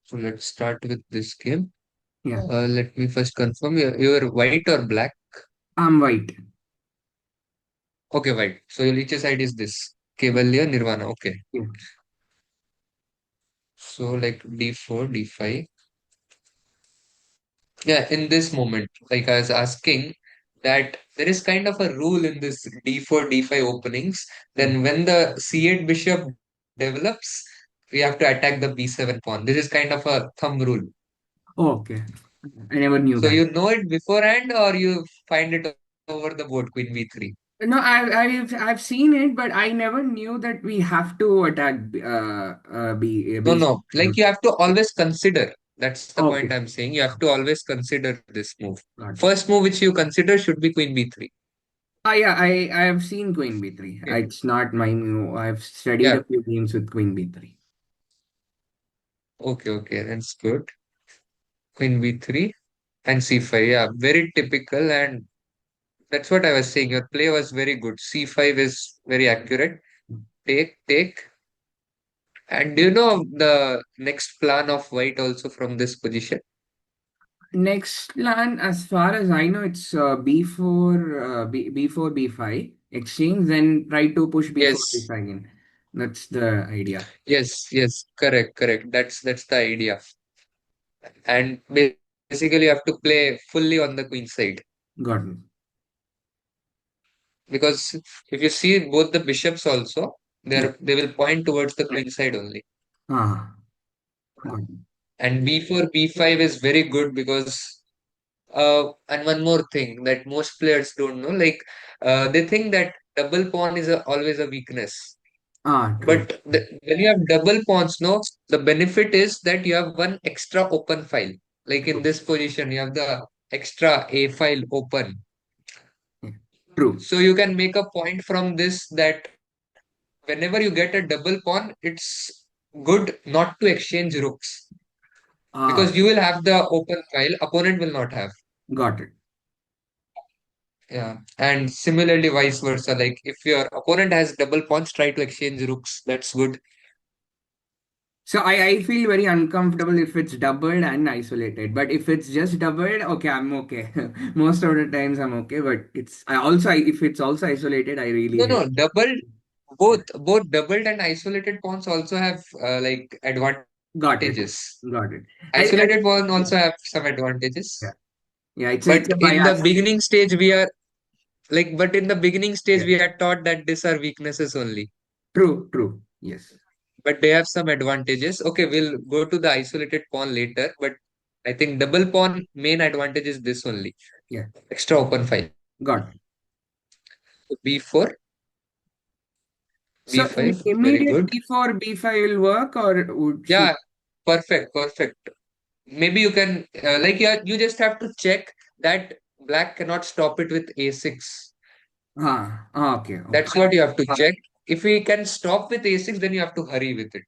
So let's start with this game. Yeah, Let me first confirm you're white or black. I'm white. Okay, white. So your each side is this. Kevalya Nirvana. Okay. Yeah. So like d4, d5. Yeah, in this moment, like I was asking that there is kind of a rule in this d4, d5 openings. Yeah. Then when the c8 bishop develops, we have to attack the b7 pawn. This is kind of a thumb rule. Oh, okay. I never knew So that. you know it beforehand or you find it over the board, queen b3. No, I've seen it, but I never knew that we have to attack No, B. no. Like you have to always consider. That's the point Okay. I'm saying. You have to always consider this move. Got it. First move which you consider should be queen b3. Yeah, I have seen Queen B3. Okay. It's not my new. I've studied Yeah. a few games with Queen B3. Okay, okay. That's good. Queen b3 and c5. Yeah, very typical. And that's what I was saying. Your play was very good. c5 is very accurate. Take, take. And do you know the next plan of white also from this position? Next plan, as far as I know, it's B4, B4, B5 exchange, then try to push B4, Yes. B5 in. That's the idea. Yes, yes. Correct, correct. That's the idea. And basically, you have to play fully on the queen side Got it. because if you see both the bishops also, Yeah. they will point towards the queen side only. Ah, got it. And b4, b5 is very good because and one more thing that most players don't know, like they think that double pawn is always a weakness. Ah, true. But when you have double pawns, no, the benefit is that you have one extra open file. Like in True. this position, you have the extra A file open. Yeah. True. So you can make a point from this that whenever you get a double pawn, it's good not to exchange rooks Ah, because you will have the open file, opponent will not have. got it. Yeah. And similarly, vice versa. Like if your opponent has double pawns, try to exchange rooks. That's good. So I feel very uncomfortable if it's doubled and isolated. But if it's just doubled, okay, I'm okay. Most of the times I'm okay. But if it's also isolated, I really No, hate. no, doubled, both doubled and isolated pawns also have like Got it. advantages. Got it. Isolated pawn also have some advantages. Yeah. Yeah, it's But a in the bias. beginning stage, we are but in the beginning stage, Yeah. we are taught that these are weaknesses only. True, true. Yes. But they have some advantages. Okay, we'll go to the isolated pawn later. But I think double pawn main advantage is this only. Yeah. Extra open file. Got it. So B4, So B5, very immediate good. before B5 will work or should Yeah, perfect, perfect. Maybe you can you just have to check that black cannot stop it with A6. okay, okay. That's what you have to check. If he can stop with A6, then you have to hurry with it.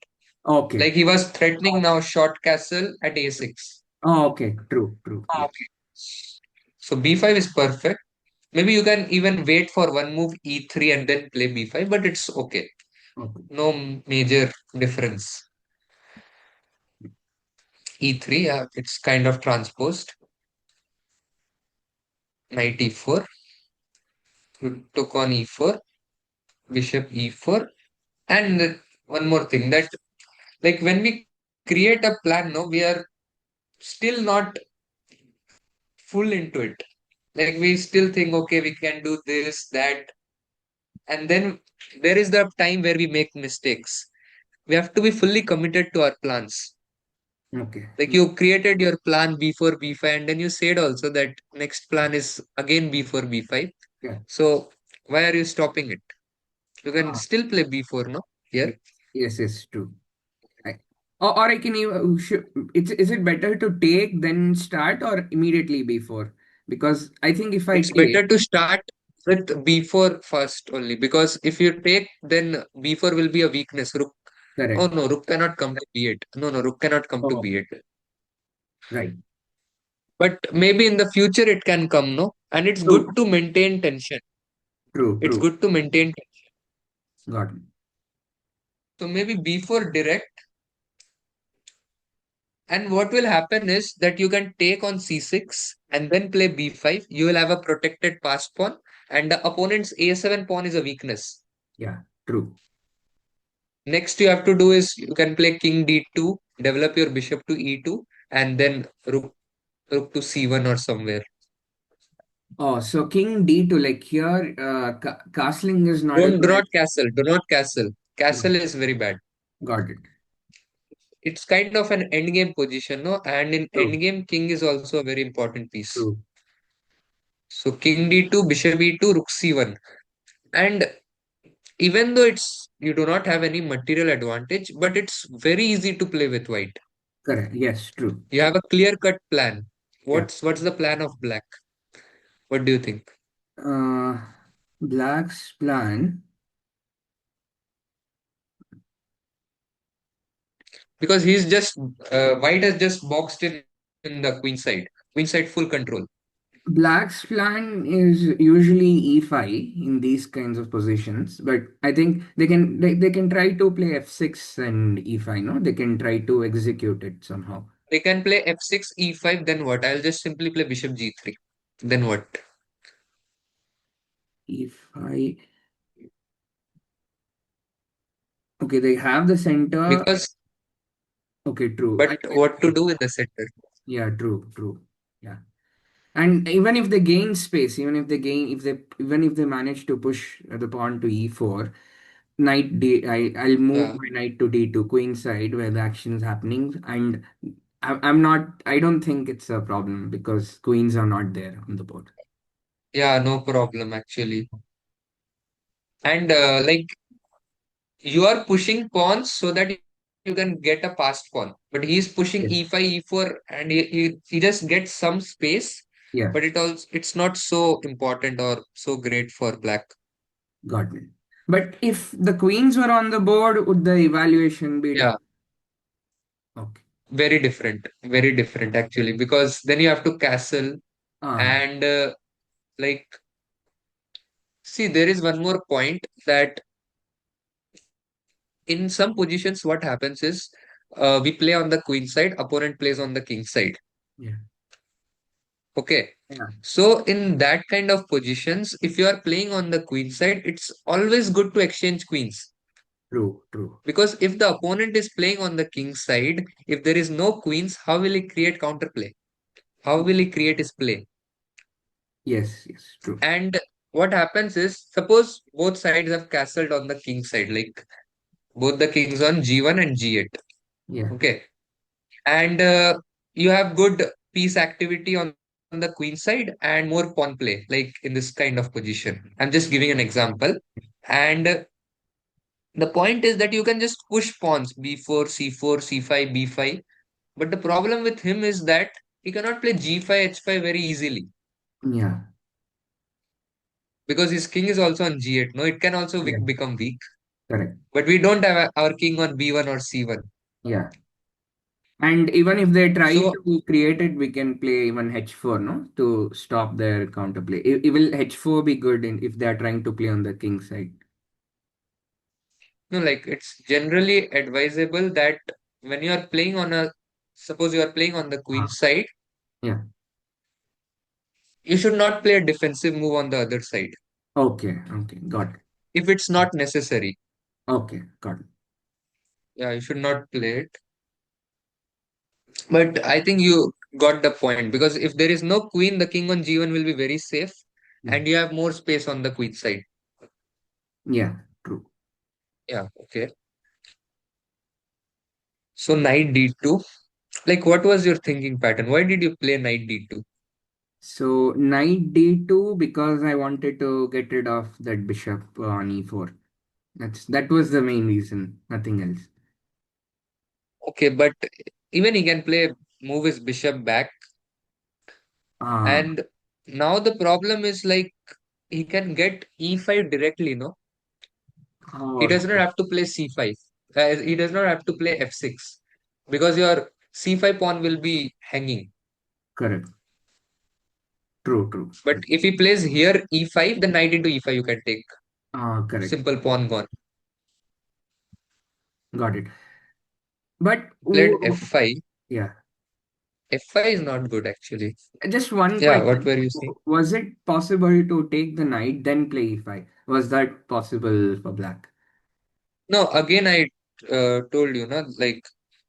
Okay. Like he was threatening now short castle at A6. Okay. True, true. Yeah. Okay. So B5 is perfect. Maybe you can even wait for one move E3 and then play B5, but it's okay. Okay. No major difference. E3, yeah, it's kind of transposed. Knight E4. You took on E4, Bishop E4. And one more thing that like when we create a plan, no, we are still not full into it. Like we still think, okay, we can do this, that, and then there is the time where we make mistakes. We have to be fully committed to our plans. Okay. Like you created your plan B4, B5, and then you said also that next plan is again B4, B5. Yeah. So why are you stopping it? You can Ah, still play B4, no? Here. yes, yes, yes, true. I, or I can even is it better to take then start or immediately before? Because I think if I It's take, better to start with B4 first only because if you take, then B4 will be a weakness. Rook. Oh correct. no, Rook cannot come to B8. No, no, Rook cannot come to Oh, B8. right. But maybe in the future it can come, no? And it's good True, to maintain tension. true, It's true. good to maintain tension. Got it. So maybe B4 direct And what will happen is that you can take on c6 and then play b5. You will have a protected passed pawn, and the opponent's a7 pawn is a weakness. Yeah, true. Next, you have to do is you can play king d2, develop your bishop to e2, and then rook to c1 or somewhere. Oh, so king d2, like here, castling is not a Do good. not castle. Do not castle. Yeah, Castle is very bad. got it. It's kind of an endgame position, no? And in True, endgame, king is also a very important piece. true. So king d2, bishop e2, rook c1. And even though you do not have any material advantage, but it's very easy to play with white. Correct. Yes, true. You have a clear-cut plan. Yeah. What's the plan of black? What do you think? Uh, Black's plan. Because white has just boxed in the queen side. Queen side full control. Black's plan is usually e5 in these kinds of positions, but I think they can try to play f6 and e5. No, they can try to execute it somehow. They can play f6, e5, then what? I'll just simply play bishop g3. Then what? E5. Okay, they have the center. Because, Okay, true. but what to do in the center? Yeah, true, true. Yeah. And even if they gain space, even if they manage to push the pawn to e4, I'll move Yeah, my knight to d2, queen side where the action is happening, and I'm not. I don't think it's a problem because queens are not there on the board. yeah, no problem actually. And like you are pushing pawns so that you can get a passed pawn, but he's pushing Yes. e5, e4, and he just gets some space, Yeah, but it's not so important or so great for black. got it. But if the queens were on the board, would the evaluation be Yeah, different? Okay. very different actually, because then you have to castle Ah, and like see there is one more point that in some positions what happens is we play on the queen side, opponent plays on the king side. yeah. Okay. Yeah. So in that kind of positions, if you are playing on the queen side, it's always good to exchange queens. True, true. Because if the opponent is playing on the king side, if there is no queens, how will he create counterplay? How will he create his play? Yes, yes, true. And what happens is, suppose both sides have castled on the king side, like both the kings on g1 and g8. Yeah. Okay. And you have good piece activity on the queen side and more pawn play, like in this kind of position. I'm just giving an example. And the point is that you can just push pawns b4, c4, c5, b5. But the problem with him is that he cannot play g5, h5 very easily Yeah. because his king is also on g8. No, it can also Yeah. become weak. Correct. But we don't have our king on b1 or c1. Yeah. And even if they try So, to create it, we can play even h4, no, to stop their counterplay. Will h4 be good if they are trying to play on the king side? no, like it's generally advisable that when you are playing suppose you are playing on the queen Ah, side, yeah. you should not play a defensive move on the other side Okay. Okay. Got it. if it's not necessary. Okay. Got it. Yeah, you should not play it. But I think you got the point because if there is no queen, the king on g1 will be very safe Yeah. and you have more space on the queen side. Yeah. True. Yeah, okay. So knight d2. Like, what was your thinking pattern? Why did you play knight d2? So knight d2 because I wanted to get rid of that bishop on e4. That was the main reason. Nothing else. Okay, but even he can move his bishop back. Ah. And now the problem is like he can get e5 directly, no? He Oh, does not have to play c5. He does not have to play f6 because your c5 pawn will be hanging. correct. True. True. But if he plays here e5, then knight into e5 you can take. Ah, correct. Simple pawn gone. Got it. But Played f5. yeah. Fi is not good actually. Just one Yeah, what question. were you saying? Was it possible to take the knight, then play e5? Was that possible for black? No, again I told you, no, like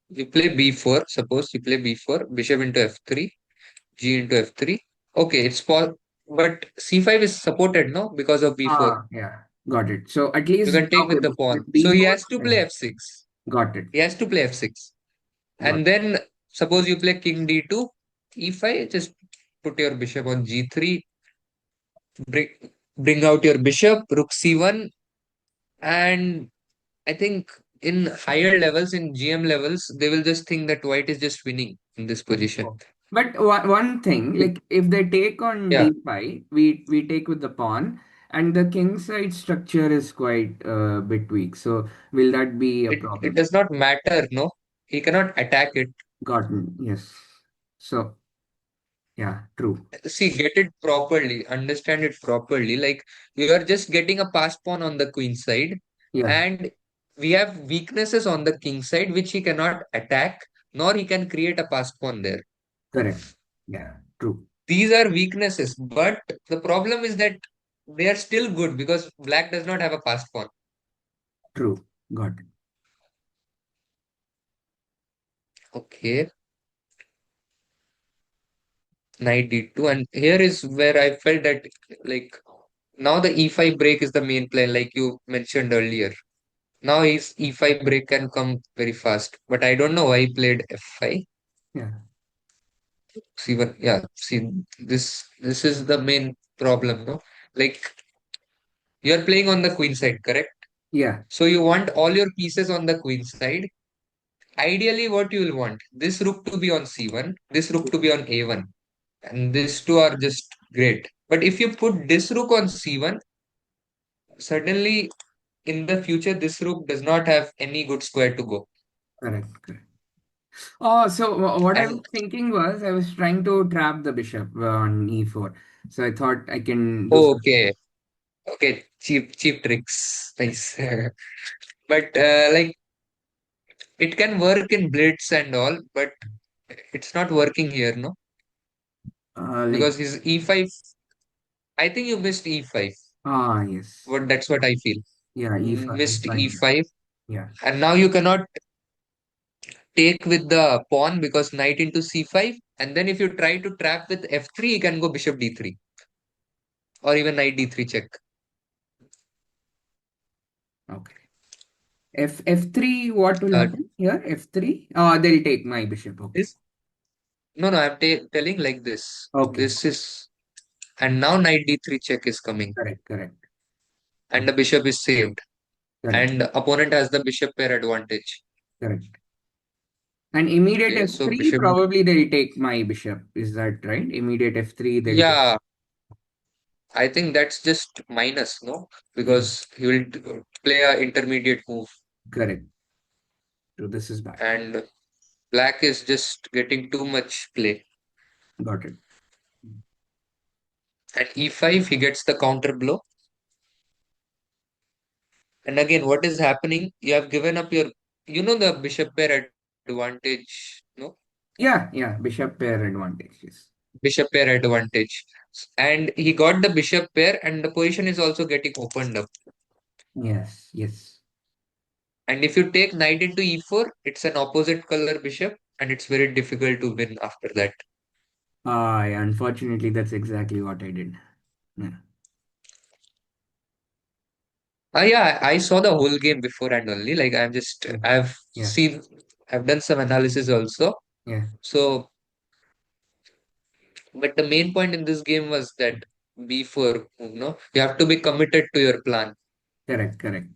you play b4. Suppose you play b4, bishop into f3, g into f3. Okay, but c5 is supported, no, because of b4. Ah, yeah. Got it. So at You least, can take okay, with the pawn. with So he b4, has to yeah. play f6. Got it. He has to play f6. Got And then suppose you play king d2, e5, just put your bishop on g3, bring bring out your bishop, rook c1, and I think in higher levels, in GM levels, they will just think that white is just winning in this position. Oh. But one thing, Be- like if they take on Yeah, d5, we take with the pawn, and the king side structure is quite a bit weak. So will that be a it problem? does not matter, no. He cannot attack it. Gotten, yes. So yeah, true. See, get it properly, understand it properly. Like you are just getting a pass pawn on the queen side, Yeah, and we have weaknesses on the king side which he cannot attack, nor he can create a pass pawn there. correct. Yeah, true, These are weaknesses, but the problem is that they are still good because black does not have a pass pawn. true. Got it. Okay, knight d2, and here is where I felt that like now the e5 break is the main plan, like you mentioned earlier. Now his e5 break can come very fast, but I don't know why he played f5. Yeah, C1, yeah. See, this is the main problem, no? Like you're playing on the queen side, correct? yeah, So you want all your pieces on the queen side. Ideally, what you will want this rook to be on c1, this rook to be on a1, and these two are just great. But if you put this rook on c1, suddenly in the future this rook does not have any good square to go. correct, correct. Oh, so what I was And thinking was I was trying to trap the bishop on e4. So I thought I can do oh, some. okay, okay, cheap tricks, nice. But like it can work in blitz and all, but it's not working here, no, Like, because his e5. I think you missed e5. yes. What that's what I feel. Yeah, e5, Missed e5. e5, Yeah, and now you cannot take with the pawn because knight into c5, and then if you try to trap with f3, you can go bishop d3 or even knight d3 check. okay. F3, what will Uh, happen here? F3? Oh, they'll take my bishop. Okay. this no, no, I'm telling like this. Okay. This is, and now knight d3 check is coming, Correct, correct. and Okay, the bishop is saved, correct, and the opponent has the bishop pair advantage. correct. And immediate Okay, so F3, bishop, probably they'll take my bishop. Is that right? Immediate F3, they'll take. yeah, I think that's just minus, no, Yeah, because he will play a intermediate move, correct. So this is bad. and black is just getting too much play. Got it. At e5, he gets the counter blow. And again, what is happening? You have given up your, the bishop pair advantage, no? Yeah, yeah. Bishop pair advantages. Bishop pair advantage. And he got the bishop pair, and the position is also getting opened up. Yes, yes. And if you take knight into e4, it's an opposite color bishop, and it's very difficult to win after that. Yeah, unfortunately, that's exactly what I did. Yeah. Yeah, I saw the whole game before and only. Like Yeah. Yeah. I've done some analysis also. Yeah. So, but the main point in this game was that before, you have to be committed to your plan. Correct, correct.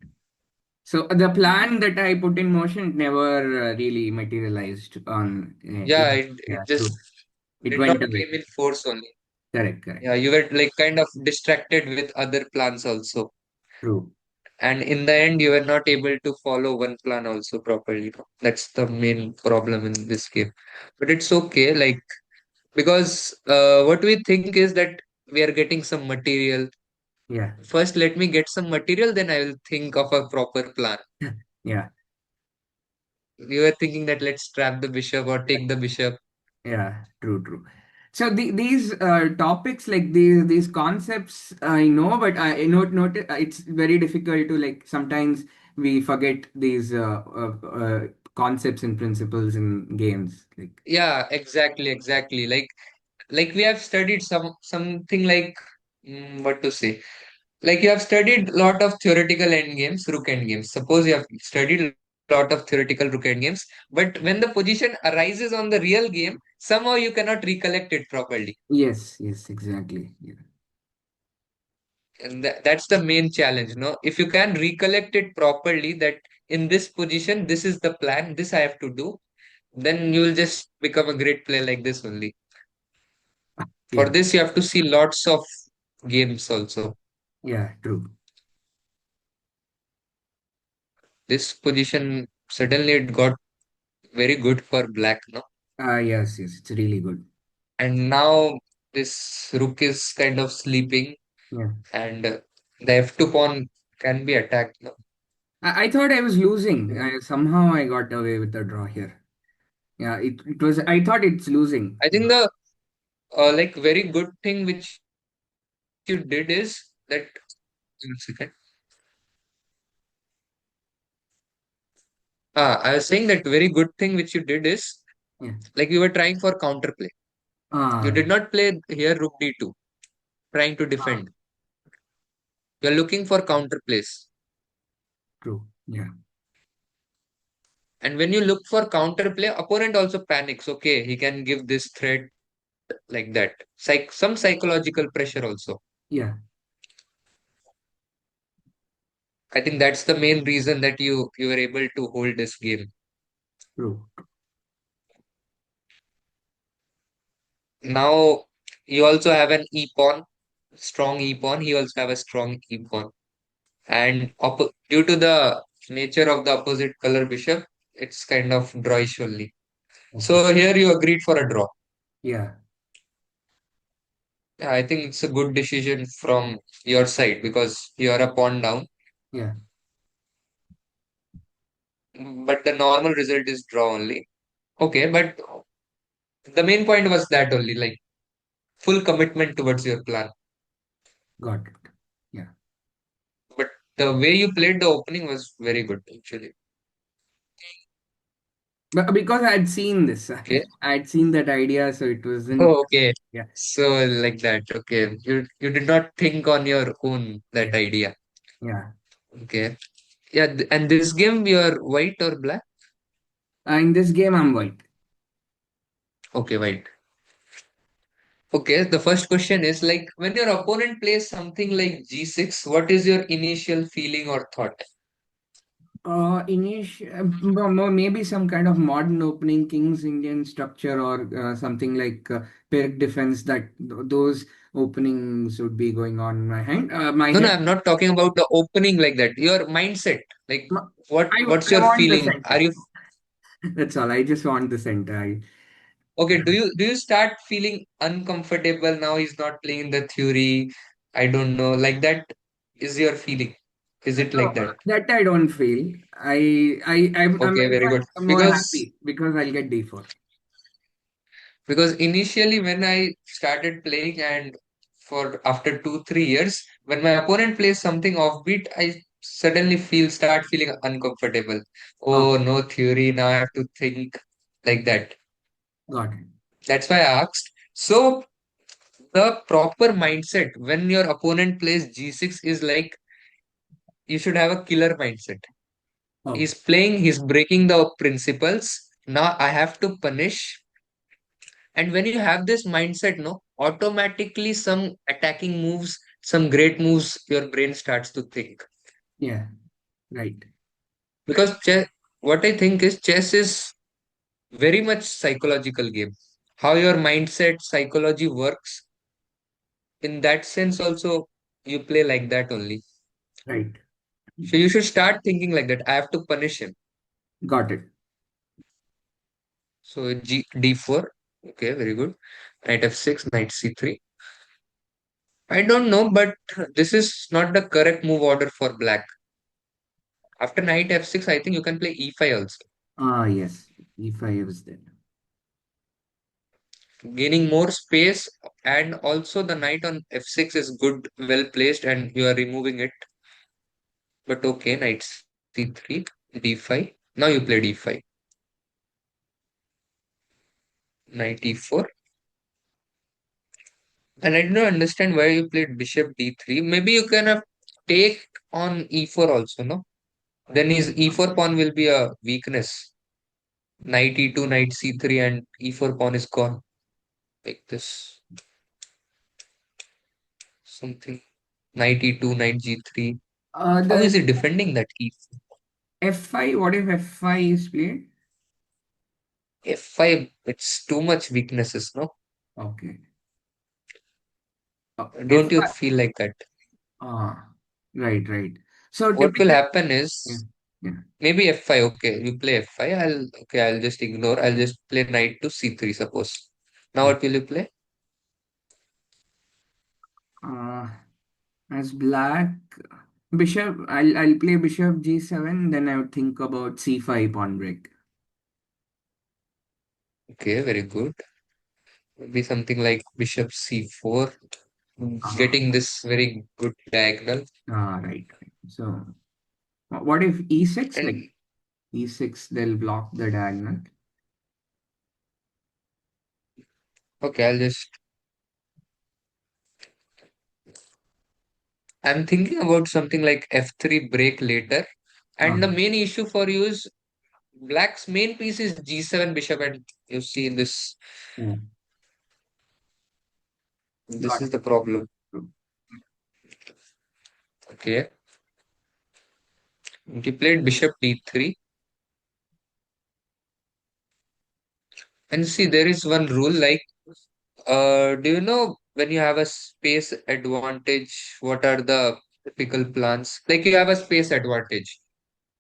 So the plan that I put in motion never really materialized on. Yeah, Yeah, it just true. It did not went away. came in force only. Correct, correct. Yeah, you were like kind of distracted with other plans also. True. And in the end, you were not able to follow one plan also properly. That's the main problem in this game. But it's okay, like, because what we think is that we are getting some material. Yeah. First, let me get some material, then I will think of a proper plan. Yeah. We were thinking that let's trap the bishop or take the bishop. Yeah, true, true. So these topics, like these concepts, I know, but I note it's very difficult to, like, sometimes we forget these concepts and principles in games. Like, Yeah, exactly, exactly. Like we have studied something like what to say. Like you have studied a lot of theoretical endgames, rook endgames. Suppose you have studied a lot of theoretical rook endgames, but when the position arises on the real game, somehow you cannot recollect it properly. yes, yes, exactly. Yeah, And that's the main challenge, no? If you can recollect it properly, that in this position, this is the plan, this I have to do, then you will just become a great player like this only. For yeah, this, you have to see lots of games also. yeah, true. This position suddenly it got very good for black, no? Yes, yes, it's really good. And now this rook is kind of sleeping, Yeah. and the f2 pawn can be attacked, no? I thought I was losing. Somehow I got away with the draw here. Yeah, it was. I thought it's losing. I think the like very good thing which you did is that, one second. I was saying that very good thing which you did is Yeah. like you were trying for counterplay. You Ah, did not play here rook d2, trying to defend. You're looking for counterplays. true. Yeah. And when you look for counterplay, opponent also panics. Okay, he can give this threat like that. Some psychological pressure also. Yeah. I think that's the main reason that you were able to hold this game. True. Now you also have an e pawn, strong e pawn. He also have a strong e pawn. And due to the nature of the opposite color bishop, it's kind of drawish only. Okay. So here you agreed for a draw. Yeah. Yeah, I think it's a good decision from your side because you are a pawn down. Yeah. But the normal result is draw only. Okay, but the main point was that only, like full commitment towards your plan. Got it. Yeah. But the way you played the opening was very good actually. But because I had seen this, Okay. I had seen that idea, so it wasn't. Oh, okay. Yeah. So like that. Okay. You did not think on your own that Yeah. idea. Yeah. Okay. Yeah, and this game you're white or black? In this game, I'm white. Okay, white. Okay, the first question is like when your opponent plays something like G6, what is your initial feeling or thought? Maybe some kind of modern opening, King's Indian structure, or something like Pyrrhic defense. Those openings would be going on in my hand. My No, no, head. I'm not talking about the opening like that. Your mindset, like what's I your want the feeling? Are center. you That's all. I just want the center. okay? Do you start feeling uncomfortable now? He's not playing the theory. I don't know. Like that is your feeling. Is it No, like that? that I don't feel. I'm Okay, in very good. fact more Because happy because I'll get D4. because initially when I started playing and for after 2 3 years, when my opponent plays something offbeat, I suddenly start feeling uncomfortable. Oh, Oh, no theory. Now I have to think like that. got it. That's why I asked. So the proper mindset when your opponent plays G6 is like you should have a killer mindset. Oh, He's playing, he's breaking the principles. Now I have to punish. And when you have this mindset, no, automatically some attacking moves, some great moves, your brain starts to think. yeah, right, Because chess, what I think is chess is very much psychological game. How your mindset, psychology works. In that sense, also you play like that only. right. So you should start thinking like that. I have to punish him. Got it. So D4. Okay, very good. Knight F6, Knight C3. I don't know, but this is not the correct move order for black. After Knight F6, I think you can play E5 also. Ah, yes. If I was there. gaining more space, and also the knight on f6 is good, well placed, and you are removing it. But okay, knight c3, d5. Now you play d5, knight e4. And I do not understand why you played bishop d3. Maybe you can have take on e4 also, no? Then his e4 pawn will be a weakness. Knight e2, knight c3, and e4 pawn is gone. Like this. Something. Knight e2, knight g3. How The is he defending that e4? f5, what if f5 is played? F5, it's too much weaknesses, no? Okay. Don't you F5. feel like that? Ah, right, right. So What will typically, happen yeah, is yeah. maybe f5. Okay, you play f5. I'll just ignore. I'll just play knight to c3, suppose. Now what will you play? Uh, as black bishop, I'll play bishop g7. Then I would think about c5 pawn break. Okay, very good. Maybe something like bishop c4, Ah, getting this very good diagonal. right, right. So what if e6? Like And e6, they'll block the diagonal. okay, I'm thinking about something like f3 break later. Ah, And the main issue for you is black's main piece is g7 bishop, and you see yeah, this got is the problem. it. Okay, he played bishop d3, and see there is one rule like, do you know when you have a space advantage, what are the typical plans? Like you have a space advantage.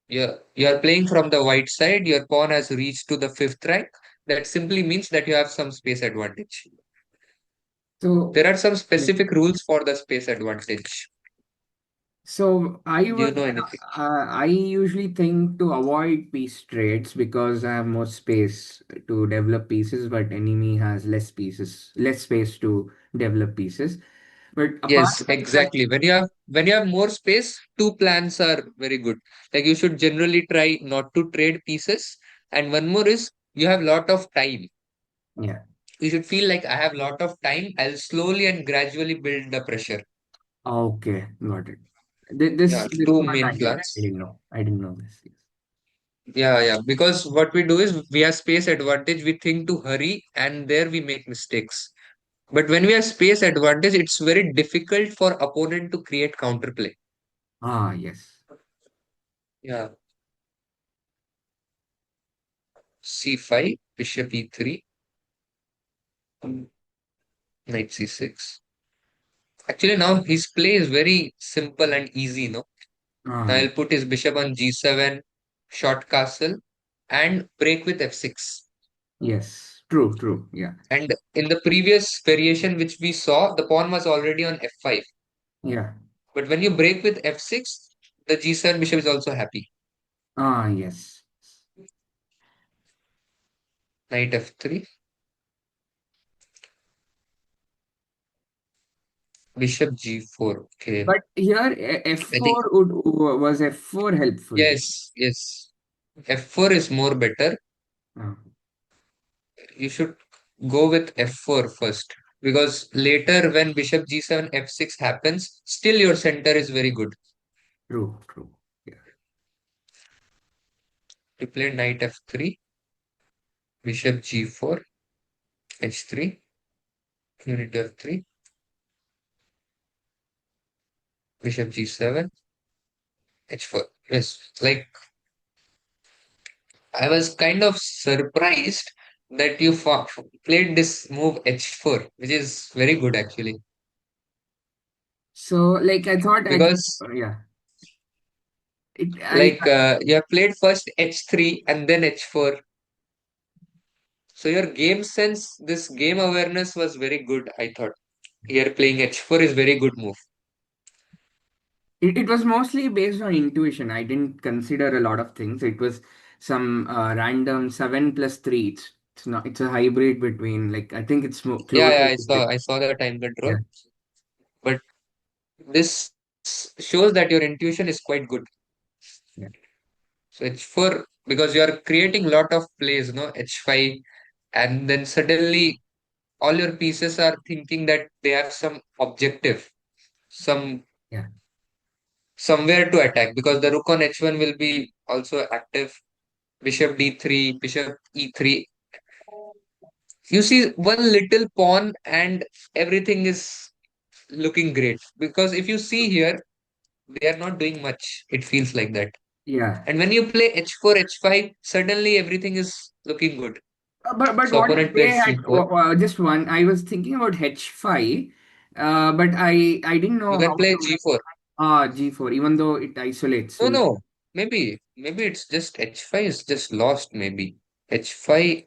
You're playing from the white side, your pawn has reached to the fifth rank. That simply means that you have some space advantage. So, There are some yeah. specific rules for the space advantage. So Do you know anything? I usually think to avoid piece trades because I have more space to develop pieces, but enemy has less space to develop pieces. But apart Yes, from that, exactly. When you have more space, two plans are very good. Like you should generally try not to trade pieces. And one more is you have lot of time. yeah, You should feel like I have lot of time. I'll slowly and gradually build the pressure. okay, got it. Yeah, This two part main I plans. didn't know. I didn't know this. Yes. Yeah, yeah. Because what we do is we have space advantage. We think to hurry, and there we make mistakes. But when we have space advantage, it's very difficult for opponent to create counterplay. Ah, yes. Yeah. C5, bishop e3, knight c6. Actually, now his play is very simple and easy, no? Ah, Now yeah. he'll put his bishop on g7, short castle, and break with f6. Yes. True, true. Yeah. And in the previous variation which we saw, the pawn was already on f5. Yeah. But when you break with f6, the g7 bishop is also happy. Ah, yes. Knight f3, bishop g4. Okay. But here I think, F4 was F4 helpful. yes, yes. f4 is more better. Ah, You should go with f4 first. Because later when bishop g7, f6 happens, still your center is very good. true, true. Yeah. You play knight f3, bishop g4, h3, queen into f3, bishop g7, h4. Yes, like I was kind of surprised that you played this move h4, which is very good actually. So like I thought Because yeah. like you have played first h3 and then h4. So your game sense, this game awareness was very good, I thought. Here playing h4 is very good move. It was mostly based on intuition. I didn't consider a lot of things. It was some random 7 plus 3. It's not. It's a hybrid between, like, I think it's more Yeah, closer yeah, to it. I saw the time Yeah, control, but this shows that your intuition is quite good. yeah, So H4, because you are creating lot of plays, no, H5, and then suddenly all your pieces are thinking that they have some objective, some yeah, somewhere to attack, because the rook on H1 will be also active. Bishop D3, bishop E3. You see one little pawn and everything is looking great. Because if you see here, they are not doing much. It feels like that. yeah. And when you play H4, H5, suddenly everything is looking good. But So what if opponent they played had C4. just one? I was thinking about H5, but I didn't You know can how play to. G4. G4, even though it isolates. No, Will. no. Maybe it's just H5 is just lost, maybe. H5,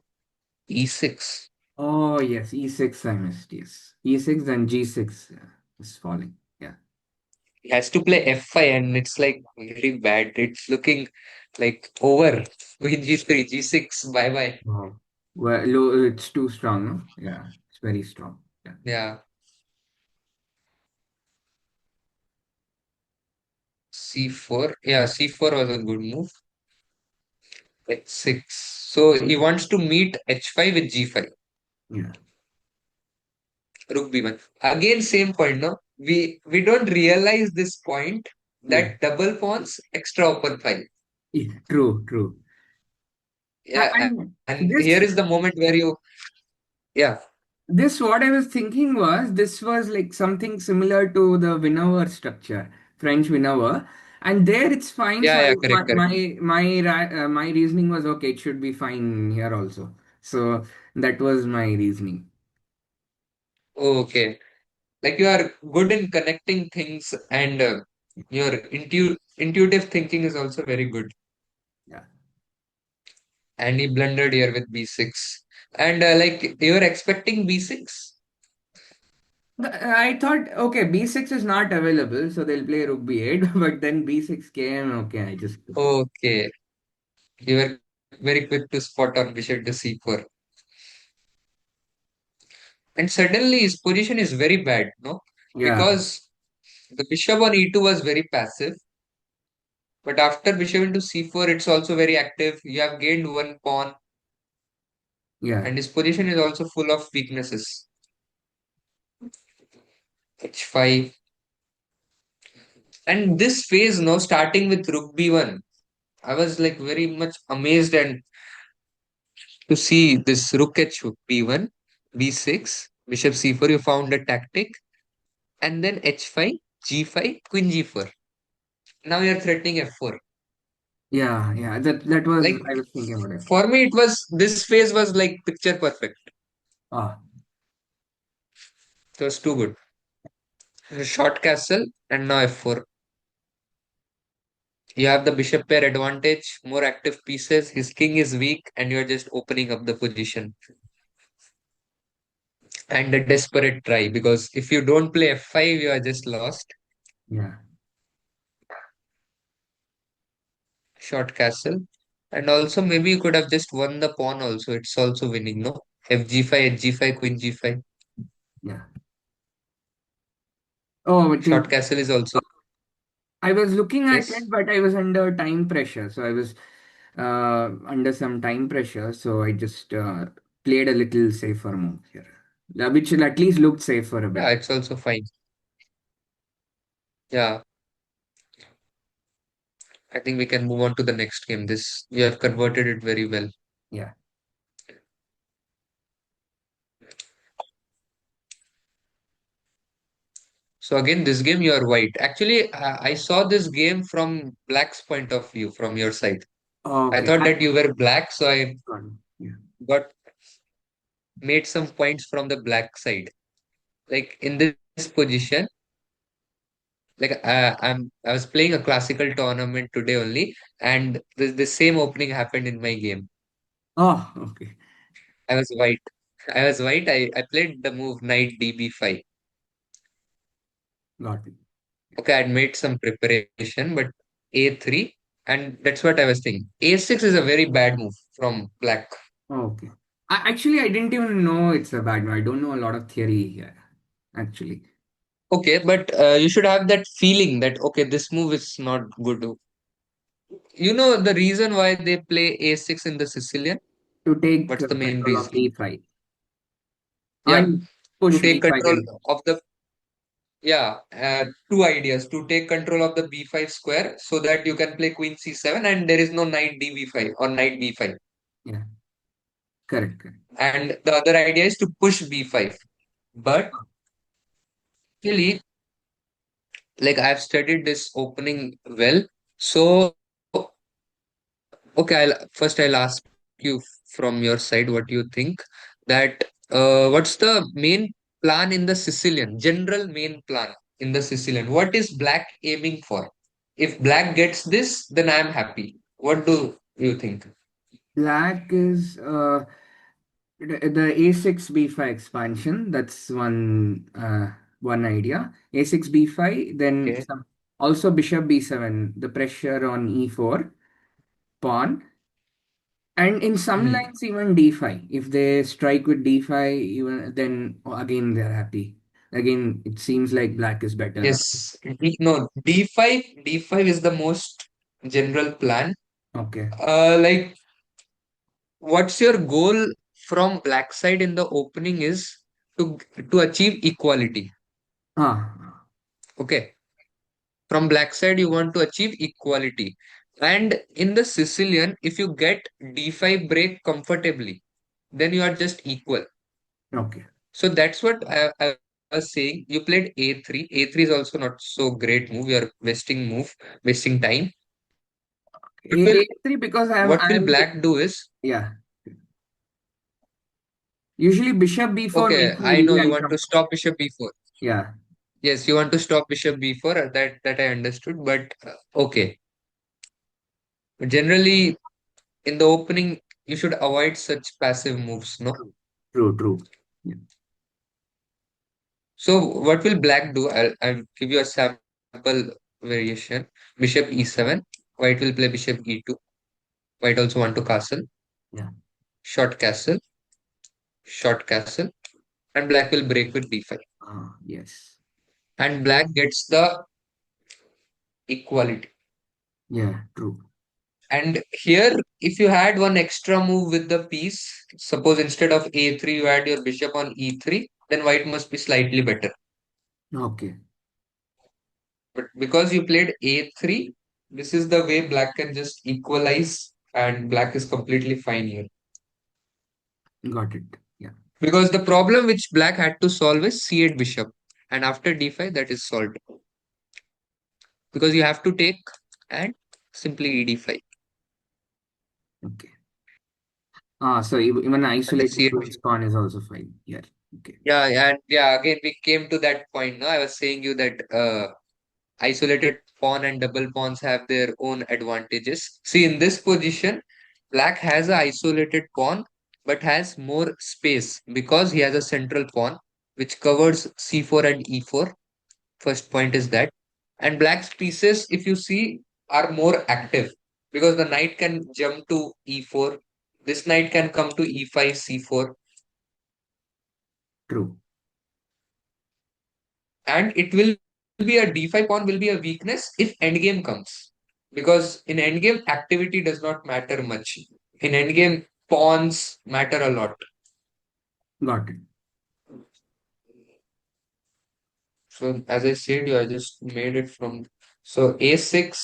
E6. Oh yes, E6 I missed. Yes, E6 and G6 is falling. Yeah. He has to play F5 and it's like very bad. It's looking like over. Queen G3, G6, bye bye. Wow. Well, low, it's too strong, no? Yeah, it's very strong. Yeah. Yeah. C4. Yeah, C4 was a good move. H6. So he wants to meet H5 with G5. Yeah. Rook B1. Again, same point, no? We don't realize this point Yeah. that double pawns, extra open file. Yeah. True. True. Yeah, And and here this is the moment where you, yeah, This what I was thinking was this was like something similar to the Winover structure, French Winover, and there it's fine. So yeah, correct, correct. my reasoning was okay. It should be fine here also. So that was my reasoning. Okay. Like you are good in connecting things and your intuitive thinking is also very good. Yeah, And he blundered here with B6. And like you were expecting B6? I thought okay, B6 is not available, so they'll play Rook B8. But then B6 came. Okay, I just took it. Okay. You were very quick to spot on bishop to C4. And suddenly his position is very bad, no? Yeah, Because the bishop on E2 was very passive. But after bishop into C4, it's also very active. You have gained one pawn. yeah, And his position is also full of weaknesses. H5. And this phase, no, starting with Rook B1, I was like very much amazed and to see this Rook H B1, B6, Bishop C4, you found a tactic, and then H5, G5, Queen G4. Now you're threatening F4. yeah. That was Like I was thinking about it. for me, it was this phase was like picture perfect. Ah, It was too good. A short castle and now F4. You have the bishop pair advantage, more active pieces. His king is weak, and you're just opening up the position. And a desperate try because if you don't play F5, you are just lost. yeah, Short castle. And also, maybe you could have just won the pawn also. It's also winning, no? FG5, HG5, Queen G5. yeah. Oh, I Short think castle is also, I was looking at it, yes. but I was under time pressure. So I was under some time pressure. So I just played a little safer move here, which at least looked safer a Yeah, bit. it's also fine. Yeah, I think we can move on to the next game. This, you have converted it very well. Yeah. So again, this game you are white. Actually, I saw this game from black's point of view, from your side. I Okay. thought that you were black, so I Got it. Yeah. got made some points from the black side. Like in this position, like I was playing a classical tournament today only, and the same opening happened in my game. Oh, okay. I was white. I was white. I played the move knight db5. Got it. Okay, I'd made some preparation, but a3, and that's what I was thinking. A6 is a very bad move from black. Okay. Actually, I didn't even know it's a bad move. I don't know a lot of theory here, actually. Okay, but you should have that feeling that okay, this move is not good. You know the reason why they play a6 in the Sicilian? To take What's the main control of reason? e5 Yeah, and to push take b5 control and of the yeah, two ideas to take control of the b5 square so that you can play queen c7 and there is no knight db5 or knight b5. yeah, correct, correct. And the other idea is to push b5. But really, like I've studied this opening well. So okay, I'll ask you from your side what you think that what's the main plan in the Sicilian, general main plan in the Sicilian? What is black aiming for? If black gets this, then I am happy. What do you think? Black is the a6 b5 expansion. That's one idea. A6 b5, then Okay. some also bishop b7. The pressure on e4 pawn, and in some Hmm. lines even d5. If they strike with d5, even then again they're happy. Again, it seems like black is better now. Yes. No, D5 is the most general plan. Okay. Like what's your goal from black side in the opening is to achieve equality. Ah, Okay, from black side you want to achieve equality, and in the Sicilian if you get d5 break comfortably then you are just equal. okay. So that's what I was saying. You played a3. A3 is also not so great move. You're wasting time. what will A3 because what will I'm black do is yeah. Usually bishop b4 okay, makes me I know really you want to uncomfortable. stop bishop b4. Yeah. Yes, you want to stop bishop b4. That I understood, but okay. Generally, in the opening, you should avoid such passive moves, no? True. True, true. Yeah. So, what will black do? I'll give you a sample variation. Bishop e7. White will play bishop e2. White also want to castle. Yeah. Short castle. Short castle. And black will break with d5. Yes. And black gets the equality. Yeah, true. And here, if you had one extra move with the piece, suppose instead of a3, you had your bishop on e3, then white must be slightly better. Okay. But because you played a3, this is the way black can just equalize, and black is completely fine here. Got it. Yeah. Because the problem which black had to solve is c8 bishop. And after d5, that is solved. Because you have to take and simply ed5. Okay. So even That is isolated c8 queen's bishop. pawn is also fine here. Okay. Yeah, and yeah, again, we came to that point. No, I was saying you that isolated pawn and double pawns have their own advantages. See, in this position, black has a isolated pawn but has more space because he has a central pawn which covers c4 and e4. First point is that. And black's pieces, if you see, are more active because the knight can jump to e4. This knight can come to e5, c4, True. and it will be a d5 pawn will be a weakness if endgame comes, because in endgame activity does not matter much. In endgame pawns matter a lot. Got it. So as I said you, I just made it from so a6.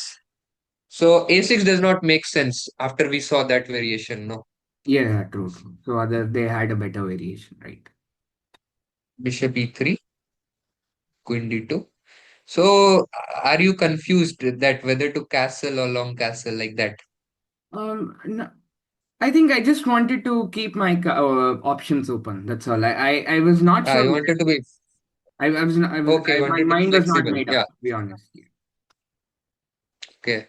So a6 does not make sense after we saw that variation, no? Yeah, true, true. So other they had a better variation, right? Bishop e3, queen d2. So are you confused that whether to castle or long castle like that? No, I think I just wanted to keep my options open. That's all. I was not sure You where wanted to be okay, you my wanted to be mind was not flexible. made up, Yeah. to be honest. Yeah. Okay.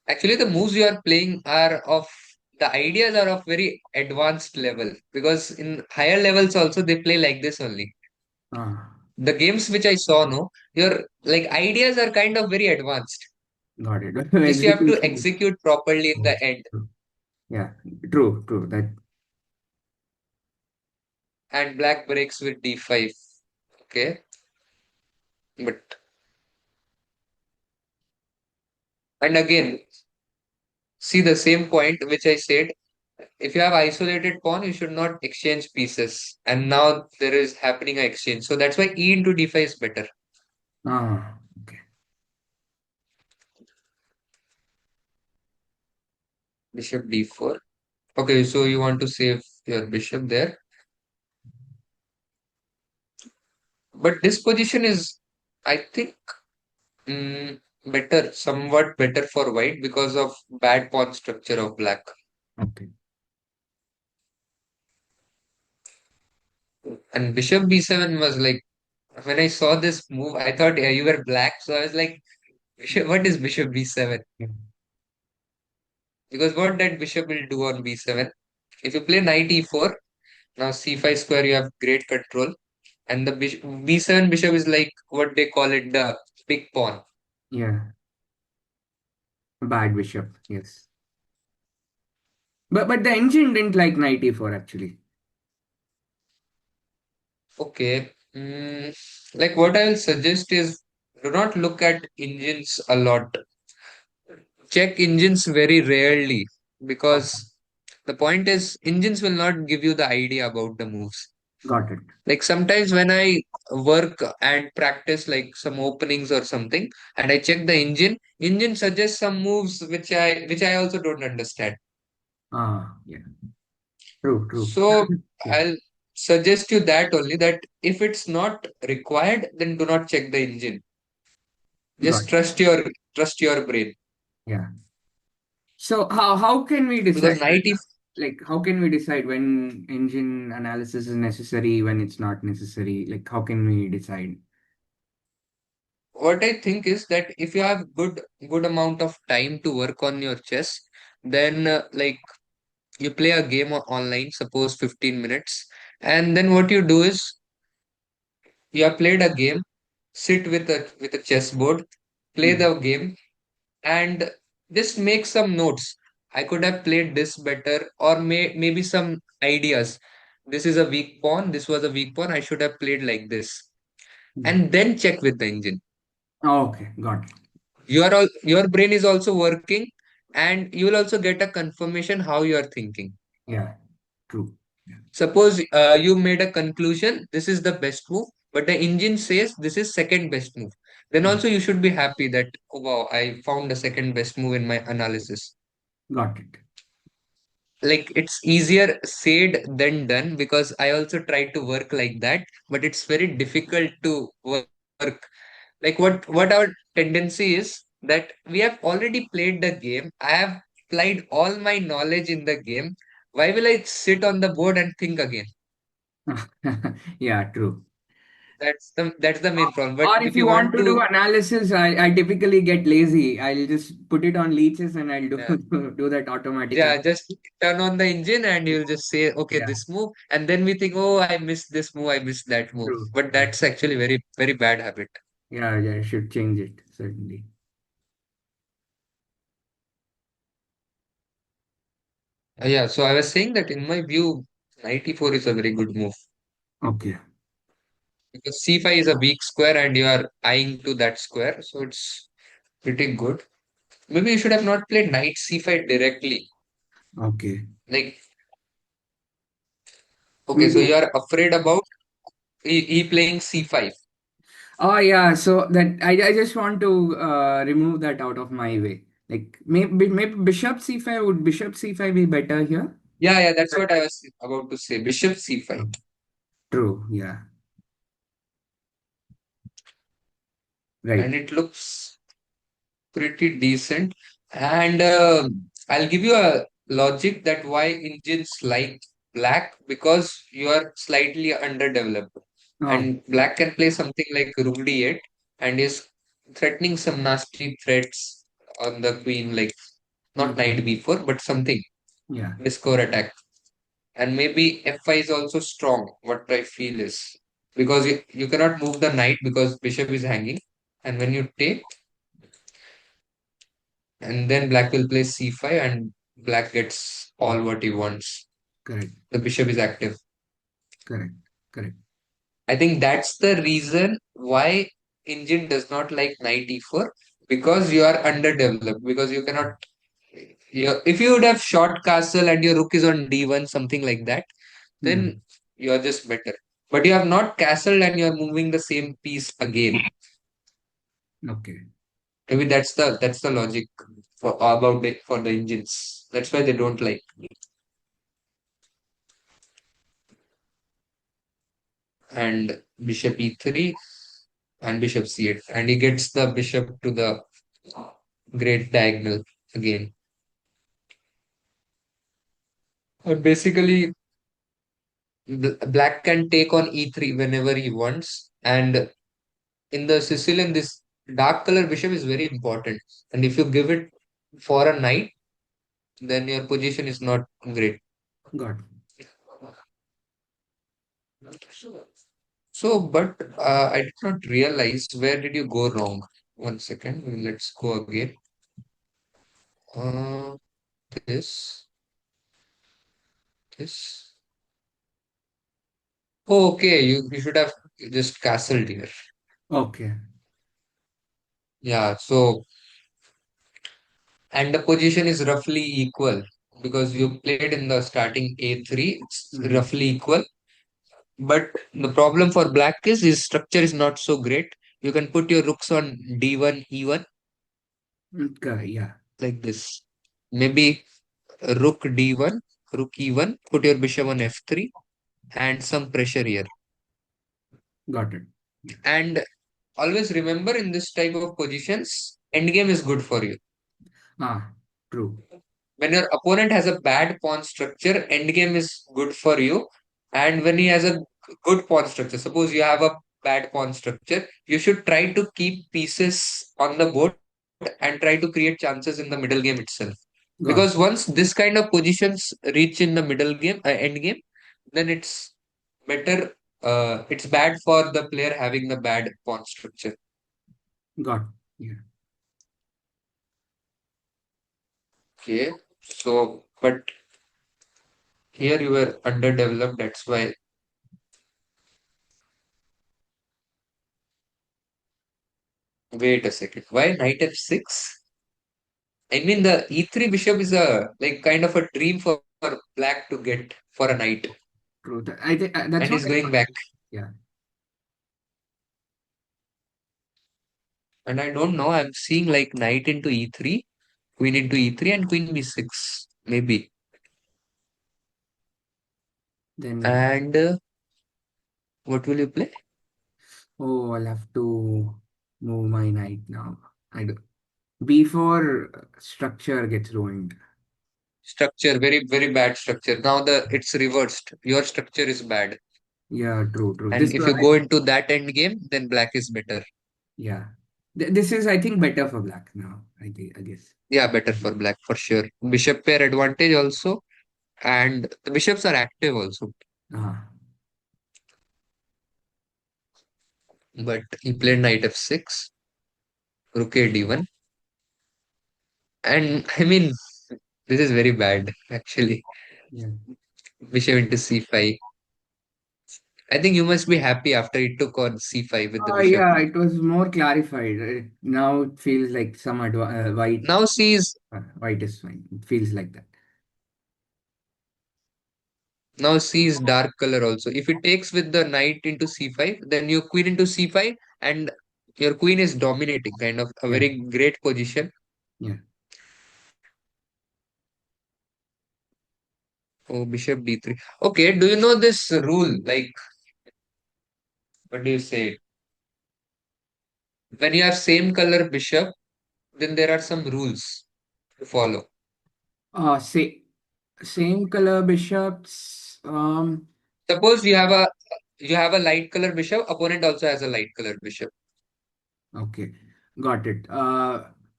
Actually, the moves you are playing are of the ideas are of very advanced level because in higher levels also they play like this only. Ah, The games which I saw, no, your like ideas are kind of very advanced. got it. Just you have to Execution. execute properly in the end. Yeah. True. True. That. and black breaks with d5. Okay, but and again, see the same point which I said. If you have isolated pawn, you should not exchange pieces. And now there is happening a exchange. So that's why e into d5 is better. Ah. Okay. Bishop d4. Okay, so you want to save your bishop there. But this position is, I think, better, somewhat better for white because of bad pawn structure of black. Okay. And bishop b7 was like, when I saw this move, I thought, yeah, you were black. So I was like, what is bishop b7? Yeah. Because what that bishop will do on b7? If you play knight e4, now c5 square, you have great control. And the b7 bishop is like what they call it, the big pawn. Yeah. Bad bishop. Yes. But the engine didn't like 94 actually. Okay. Like what I will suggest is do not look at engines a lot. Check engines very rarely Okay. because the point is engines will not give you the idea about the moves. Got it. Like sometimes when I work and practice like some openings or something and I check the engine suggests some moves which I also don't understand. Ah. Yeah. True. True. So Yeah. I'll suggest you that only that if it's not required, then do not check the engine. Got Just it. trust your brain. Yeah. So how can we decide? Because night if Like how can we decide when engine analysis is necessary, when it's not necessary? Like how can we decide? what I think is that if you have good amount of time to work on your chess, then like you play a game online, suppose 15 minutes, and then what you do is you have played a game, sit with a chessboard, play Yeah. the game, and just make some notes. I could have played this better, or maybe some ideas. This is a weak pawn. This was a weak pawn. I should have played like this, Yeah. and then check with the engine. Oh, okay. Got it. Your brain is also working, and you will also get a confirmation how you are thinking. Yeah. True. Yeah. Suppose you made a conclusion, this is the best move, but the engine says this is second best move. Then Yeah. also you should be happy that, oh wow, I found the second best move in my analysis. Got it. Like it's easier said than done because I also try to work like that, but it's very difficult to work. Like what our tendency is that we have already played the game. I have applied all my knowledge in the game. Why will I sit on the board and think again? Yeah. True. That's the main problem. But Or if if you you want want to do to, analysis, I typically get lazy. I'll just put it on leeches and I'll yeah, do that automatically. yeah, just turn on the engine and you'll just say, okay, Yeah. this move, and then we think, oh, I missed this move, I missed that move. True. But Yeah. that's actually very, very bad habit. Yeah. Yeah. I should change it certainly. Yeah, so I was saying that in my view, 94 is a very good move Okay. because c5 is a weak square and you are eyeing to that square, so it's pretty good. Maybe you should have not played knight c5 directly. Okay. Like, okay, so Maybe. you are afraid about he playing c5. Oh yeah, so that I just want to remove that out of my way. Like maybe bishop c5, would bishop c5 be better here? Yeah, yeah, that's what I was about to say. Bishop c5. Oh, true. Yeah. And Right. it looks pretty decent. And I'll give you a logic that why engines like black because you are slightly underdeveloped. Oh. And black can play something like rook d8 and is threatening some nasty threats on the queen, like not Mm. knight b4, but something, Yeah. discover attack. And maybe f5 is also strong, what I feel is. Because you cannot move the knight because bishop is hanging. And when you take, and then black will play c5 and Black gets all what he wants. Correct. The bishop is active. Correct. Correct. I think that's the reason why engine does not like knight e4, because you are underdeveloped, because you cannot. If you would have short castle and your rook is on d1, something like that, Yeah. then you are just better. But you have not castled and you are moving the same piece again. Okay. Maybe that's the logic about it for the engines. That's why they don't like. And bishop e3 and bishop c8, and he gets the bishop to the great diagonal again. Basically, black can take on e3 whenever he wants, and in the Sicilian, this dark color bishop is very important. And if you give it for a knight, then your position is not great. Got. So, but I did not realize, where did you go wrong? One second, let's go again. Uh, this, this. Oh, okay, you should have just castled here. Okay. Yeah, so, and the position is roughly equal because you played in the starting a3, it's Mm-hmm. roughly equal. But the problem for black is his structure is not so great. You can put your rooks on d1, e1 Okay. Yeah. like this. Maybe rook d1, rook e1, put your bishop on f3 and some pressure here. Got it. Yeah. And always remember, in this type of positions, endgame is good for you. Ah. True. When your opponent has a bad pawn structure, endgame is good for you. And when he has a good pawn structure, suppose you have a bad pawn structure, you should try to keep pieces on the board and try to create chances in the middle game itself. Got. Because once this kind of positions reach in the middle game, end game, then it's better. It's bad for the player having the bad pawn structure. Got. Yeah. Okay, so but here you were underdeveloped. That's why. Wait a second. Why knight f6? I mean, the e3 bishop is a like kind of a dream for black to get for a knight, True. I think that's and what. he's going back. Yeah. And I don't know. I'm seeing like knight into e3, queen into e3, and queen b6 maybe. Then. And what will you play? Oh, I'll have to move my knight now. I do. Before structure gets ruined. Structure, very very bad structure. Now the it's reversed. Your structure is bad, Yeah. True. True. and This. if you go into that end game, then black is better. Yeah. This is, I think, better for black now. I think. I guess. Yeah, better for black for sure. Bishop pair advantage also, and the bishops are active also. Ah. But he played knight f6, rook a d1, and I mean this is very bad actually. Yeah. Bishop into c5. I think you must be happy after he took on c5 with the bishop. Yeah, it was more clarified. Now it feels like some white. Now c is White is fine. It feels like that. now c is dark color also. If it takes with the knight into c5, then your queen into c5, and your queen is dominating, kind of a Yeah. very great position. Yeah. Oh, bishop d3. Okay, do you know this rule? Like, what do you say? When you have same color bishop, then there are some rules to follow. Say same color bishops. Suppose you have a light color bishop, opponent also has a light color bishop. Okay, got it.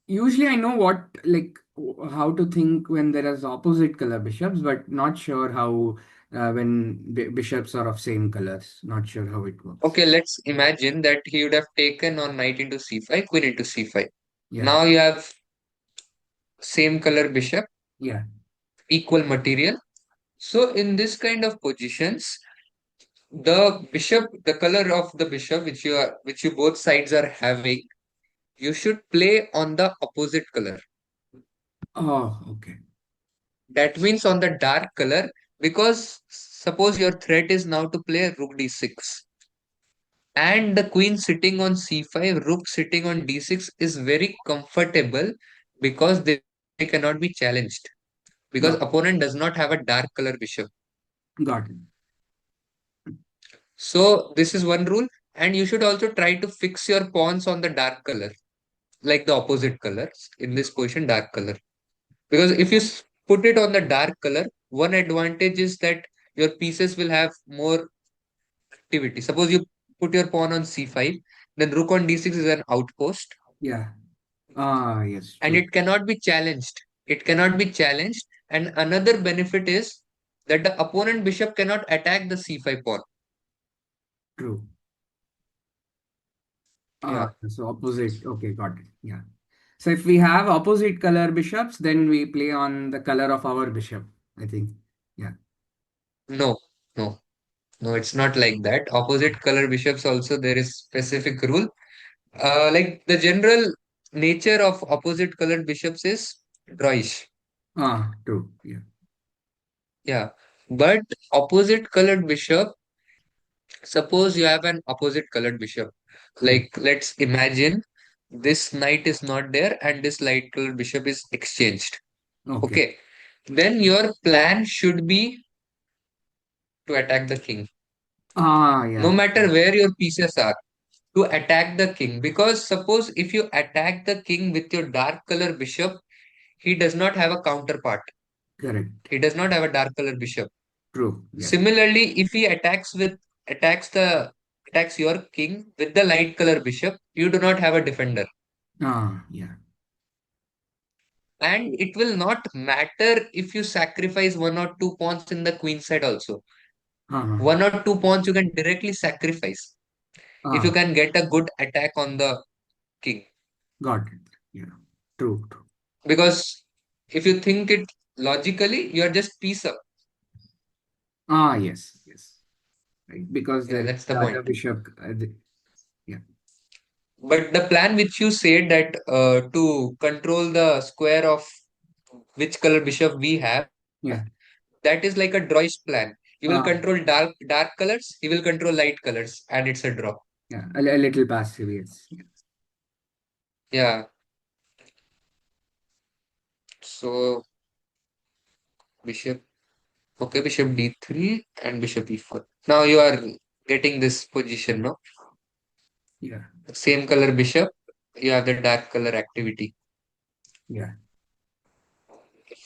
Usually I know what like how to think when there is opposite color bishops, but not sure how when bishops are of same colors. Not sure how it works. Okay, let's imagine that he would have taken on knight into c5, queen into c5. Yeah. Now you have same color bishop, Yeah. equal material. So in this kind of positions, the color of the bishop which you both sides are having, you should play on the opposite color. Oh, okay. That means on the dark color, because suppose your threat is now to play rook d6 and the queen sitting on c5, rook sitting on d6 is very comfortable because they cannot be challenged, because Got opponent does not have a dark color bishop. got it. So this is one rule, and you should also try to fix your pawns on the dark color, like the opposite colors in this position, dark color. Because if you put it on the dark color, one advantage is that your pieces will have more activity. Suppose you put your pawn on c5, then rook on d6 is an outpost, Yeah. Ah, yes, and true. it cannot be challenged. It cannot be challenged. And another benefit is that the opponent bishop cannot attack the c5 pawn. True. Yeah. So opposite. Okay, got it. Yeah. So if we have opposite color bishops, then we play on the color of our bishop, I think. Yeah. No, no, no, it's not like that. Opposite color bishops also there is specific rule. Like the general nature of opposite colored bishops is drawish. True. Yeah. Yeah. But opposite colored bishop, suppose you have an opposite colored bishop. Yeah. Like let's imagine this knight is not there and this light colored bishop is exchanged. Okay. Okay. Then your plan should be to attack the king. No Yeah. matter where your pieces are, to attack the king. Because suppose if you attack the king with your dark color bishop, he does not have a counterpart. Correct. He does not have a dark color bishop. True. Yeah. Similarly, if he attacks the attacks your king with the light color bishop, you do not have a defender. Yeah. And it will not matter if you sacrifice one or two pawns in the queen side also. Uh, One or two pawns you can directly sacrifice if you ah, can get a good attack on the king. got it. Yeah. True. True. Because if you think it logically, you are just piece up. Yes. Yes. Right. Because Yeah, the that's the other point. bishop. Yeah. But the plan which you said that to control the square of which color bishop we have, Yeah. that is like a drawish plan. You will control Ah, dark colors, he will control light colors, and it's a draw. yeah. A little passive. Yes. Yeah. Yeah. So bishop, okay, bishop d3 and bishop e4. Now you are getting this position, no? Yeah. Same color bishop, you have the dark color activity. Yeah.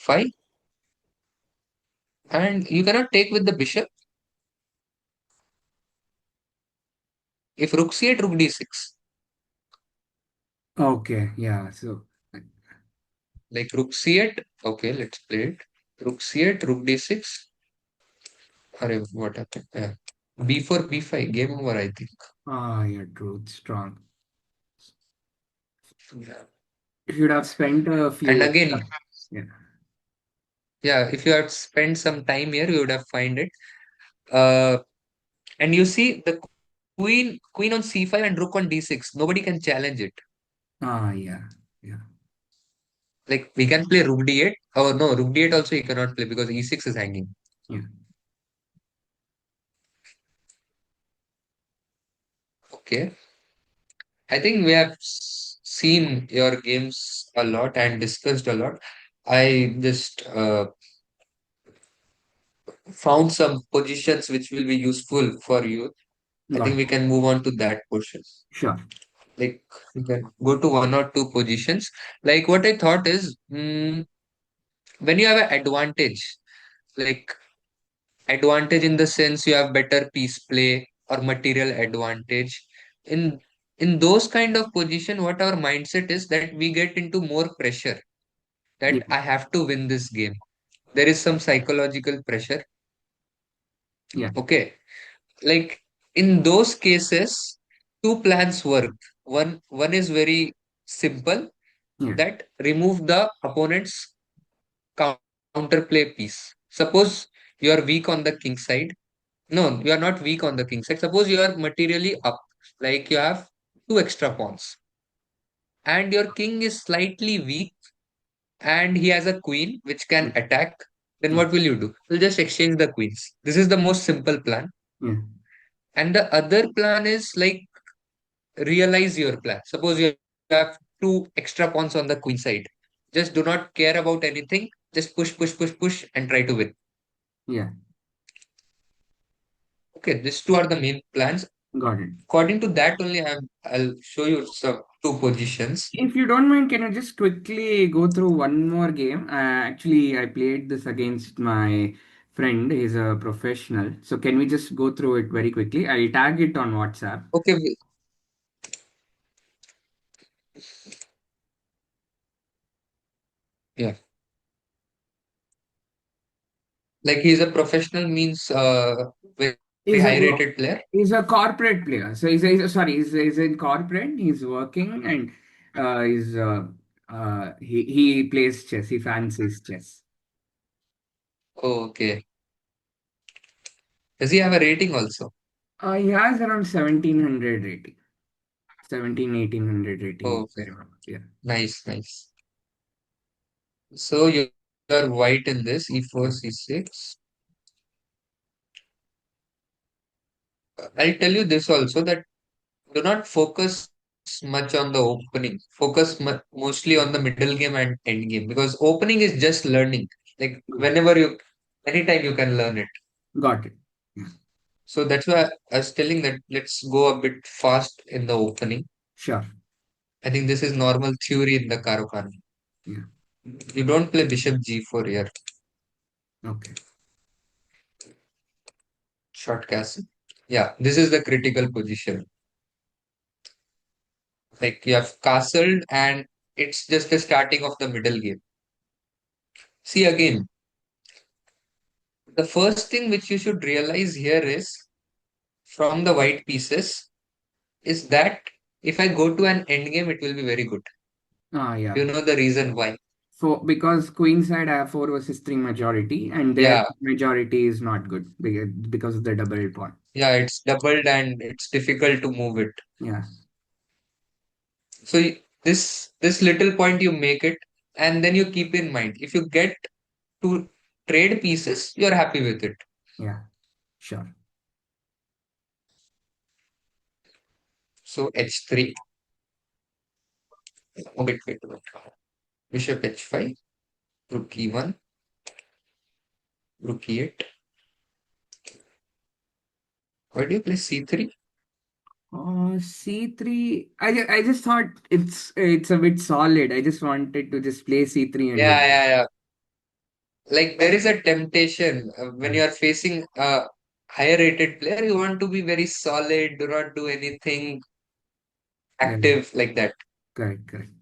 F5, and you cannot take with the bishop. If rook c8, rook d6. Okay. Yeah. So. Like rook c8. Okay, let's play it. Rook c8, rook d6. Arey, what happened? Yeah. B4, b5. Game over, I think. Yeah. True. It's strong. Yeah. You should have spent a And few. again, Yeah. yeah, if you had spent some time here, you would have find it. Uh, and you see the queen on c5 and rook on d6. Nobody can challenge it. Yeah. Yeah. Like we can play rook d8. Oh no, rook d8 also you cannot play because e6 is hanging. Yeah. Okay. I think we have seen your games a lot and discussed a lot. I just found some positions which will be useful for you. I Got think it. we can move on to that portion. Sure. Like we can go to one or two positions. Like what I thought is, when you have an advantage, like advantage in the sense you have better piece play or material advantage. In in those kind of position, what our mindset is that we get into more pressure Yeah. that I have to win this game. There is some psychological pressure. Yeah. Okay. Like in those cases, two plans work. One is very simple, Yeah. that remove the opponent's counter piece. counterplay piece. Suppose you are weak on the king side. No, you are not weak on the king side. Suppose you are materially up, like you have two extra pawns, and your king is slightly weak, and he has a queen which can Mm. attack. Then Yeah. what will you do? You'll just exchange the queens. This is the most simple plan. Yeah. And the other plan is like realize your plan. Suppose you have two extra pawns on the queen side. Just do not care about anything. Just push, push, push, push, and try to win. Yeah. Okay, these two are the main plans. Got it. According to that only, I'll show you some two positions. If you don't mind, can you just quickly go through one more game? Actually, I played this against my friend. He's a professional. So can we just go through it very quickly? I'll tag it on WhatsApp. Okay, yeah, like he's a professional means very He's a high rated player. he's a corporate player. So sorry, he's in corporate. He's working and he plays chess. He fancies chess. Okay. Does he have a rating also? He has around 1700 rating. 1800 rating, if I Okay. remember. Yeah. Nice, nice. So you're white in this e4, c6. I'll tell you this also that do not focus much on the opening. Focus mostly on the middle game and end game because opening is just learning. Like anytime you can learn it. Got it. Yeah. So that's why I was telling that let's go a bit fast in the opening. Sure. I think this is normal theory in the Karokan. Yeah. You don't play bishop g4 here. Okay. Short castle. Yeah, this is the critical position. Like you have castled and it's just the starting of the middle game. See again, the first thing which you should realize here is from the white pieces is that if I go to an end game, it will be very good. Yeah. You know the reason why. Because Queen side I have 4 versus 3 majority, and their Yeah, majority is not good because of the double pawn. yeah, it's doubled and it's difficult to move it. Yeah. So this little point you make it, and then you keep in mind if you get to trade pieces, you're happy with it. Yeah. Sure. So h3. Oh, wait. Bishop h5, rook e1, rook e8. Why do you play c3? C3. I just thought it's a bit solid. I just wanted to just play C3 and Yeah, win. yeah, yeah. Like there is a temptation when Yeah. you are facing a higher rated player, you want to be very solid, do not do anything Yeah. active like that. Correct. Correct.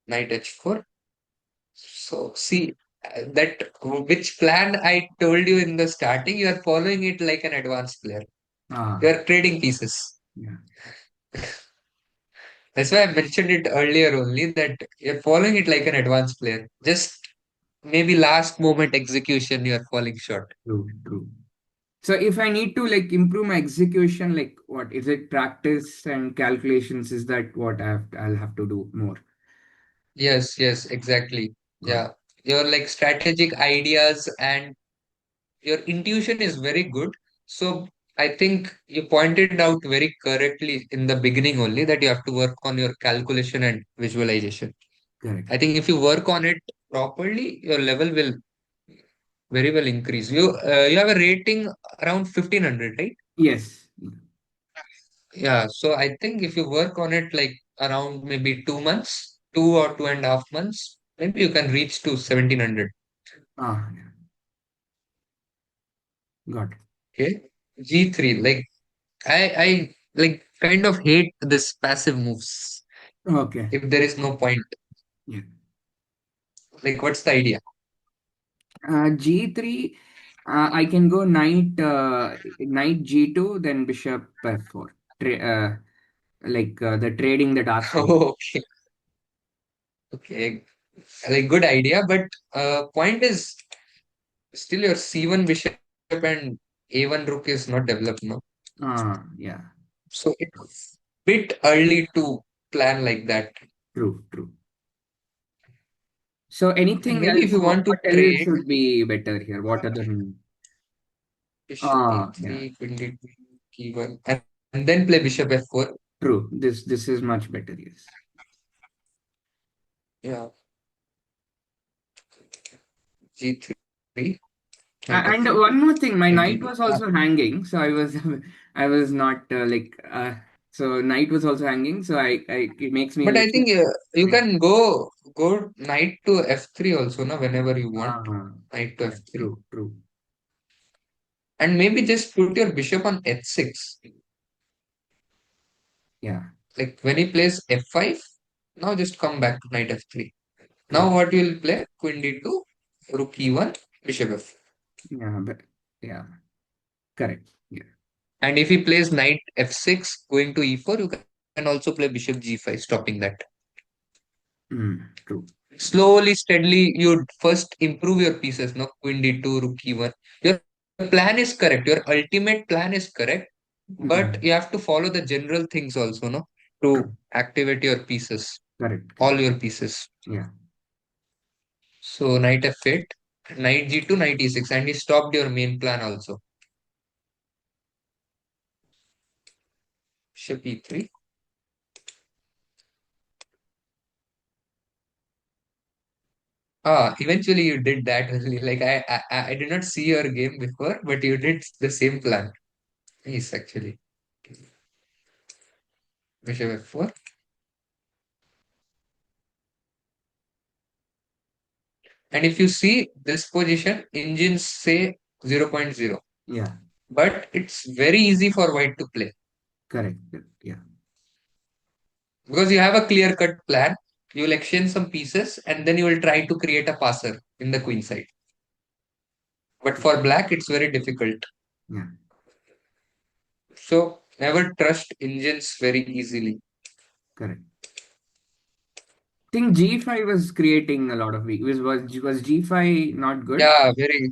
Knight h4. So see that which plan I told you in the starting, you are following it like an advanced player. You Ah. are trading pieces. Yeah. That's why I mentioned it earlier only that you're following it like an advanced player. Just maybe last moment execution, you are falling short. True. True. So if I need to like improve my execution, like what is it? Practice and calculations. Is that what I'll have to do more? Yes, exactly. Got Yeah. Your like strategic ideas and your intuition is very good. So I think you pointed out very correctly in the beginning only that you have to work on your calculation and visualization. correct. I think if you work on it properly, your level will very well increase. You have a rating around 1500, right? Yes. Yeah. So I think if you work on it like around maybe 2 months, 2 or 2.5 months, maybe you can reach to 1700. Yeah. Got it. Okay. G3, like I like kind of hate this passive moves. Okay. If there is no point, Yeah. like what's the idea? G3. I can go knight G2, then bishop F4. Like the trading the dark side. Okay. Okay, like good idea, but point is still your C1 bishop and A1 rook is not developed now. Yeah. So it's bit early to plan like that. True, true. So And anything maybe if else? you want to What else trade, would be better here? What other? bishop Yeah. E3, queen D2, Key1, and then play bishop F4. True. This is much better. Yes. Yeah, G3, knight And F8, one more thing, my queen knight D2. was also hanging, so I was, I was not so knight was also hanging, so I it makes me a But I little. think you can go knight to F3 also, na, whenever you want. Ah, Knight to yeah, F3. true, true. And maybe just put your bishop on H6. Yeah, Like when he plays F5, now just come back to knight F3. Now true. what you will play? Queen D2, rook E1, bishop F. Yeah, but yeah, correct. Yeah, And if he plays knight F6 going to E4, you can also play bishop G5, stopping that. true. Slowly, steadily, you first improve your pieces, no? Queen D2, rook E1. Your plan is correct. Your ultimate plan is correct, but you Mm, have to follow the general things also, no? To true. activate your pieces, Correct, all correct. your pieces. Yeah. So knight F8, knight G2, knight E6, and he stopped your main plan also. Bishop E3. Eventually you did that only. Like I did not see your game before, but you did the same plan. Yes, actually. Bishop F4. And if you see this position, engines say 0.0, Yeah, but it's very easy for white to play correct. Yeah, because you have a clear cut plan. You will exchange some pieces and then you will try to create a passer in the queen side. But for black, it's very difficult. yeah, So never trust engines very easily. correct. Think G5 was creating a lot of weak. Was G5 not good? Yeah, very.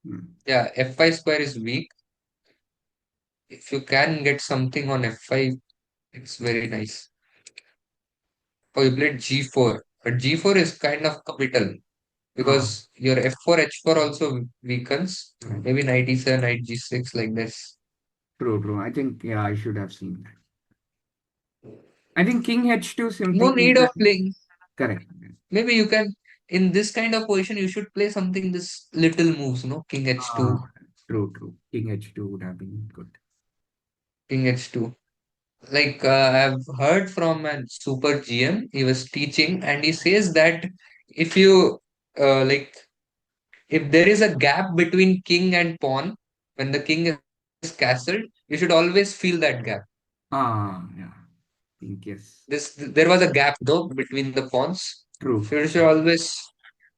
Hmm. Yeah, F5 square is weak. If you can get something on F5, it's very nice. Oh, you played G4, but G4 is kind of capital Oh, because your F4, H4 also weakens. right. Maybe knight E7, knight G6 like this. True, true. I think yeah, I should have seen that. I think King H2 No simply need of playing. correct. Maybe you can, in this kind of position, you should play something this little moves, no? King H2, Ah, true, true. King H2 would have been good. King H2. Like I've heard from a super GM, he was teaching, and he says that if you like if there is a gap between king and pawn, when the king is castled, you should always feel that gap. Yeah. Think yes. There was a gap though between the pawns. True. So you should always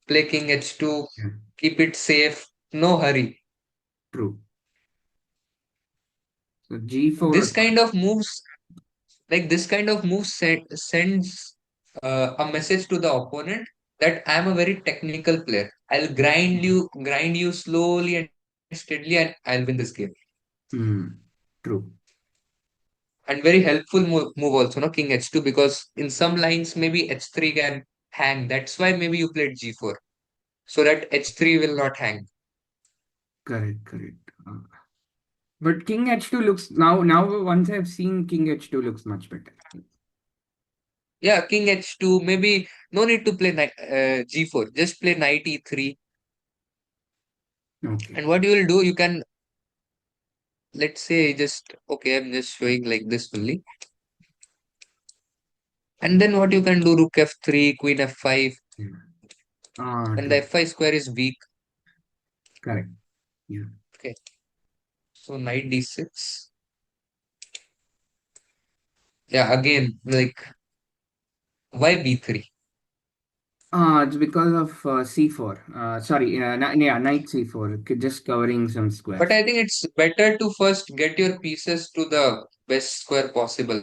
play king h2, Yeah. keep it safe, no hurry. True. So G4. This kind of moves, this kind of move sends a message to the opponent that I'm a very technical player. I'll grind you slowly and steadily, and I'll win this game. Hmm. True. And very helpful move also, no? King h2, because in some lines maybe h3 can hang. That's why maybe you played g4 so that h3 will not hang. Correct. Correct. But King H2 looks now once I've seen King H2 looks much better. Yeah, king h2, maybe no need to play g4, just play knight e3. Okay. And what you will do, you can, let's say, just okay, I'm just showing like this only. And then what you can do, rook f3, queen f5, Yeah. and the True. f5 square is weak. Correct. Yeah. Okay, so knight d6. Yeah, again, like why b3? It's because of C4. Sorry, yeah, knight C4, just covering some But squares. I think it's better to first get your pieces to the best square possible,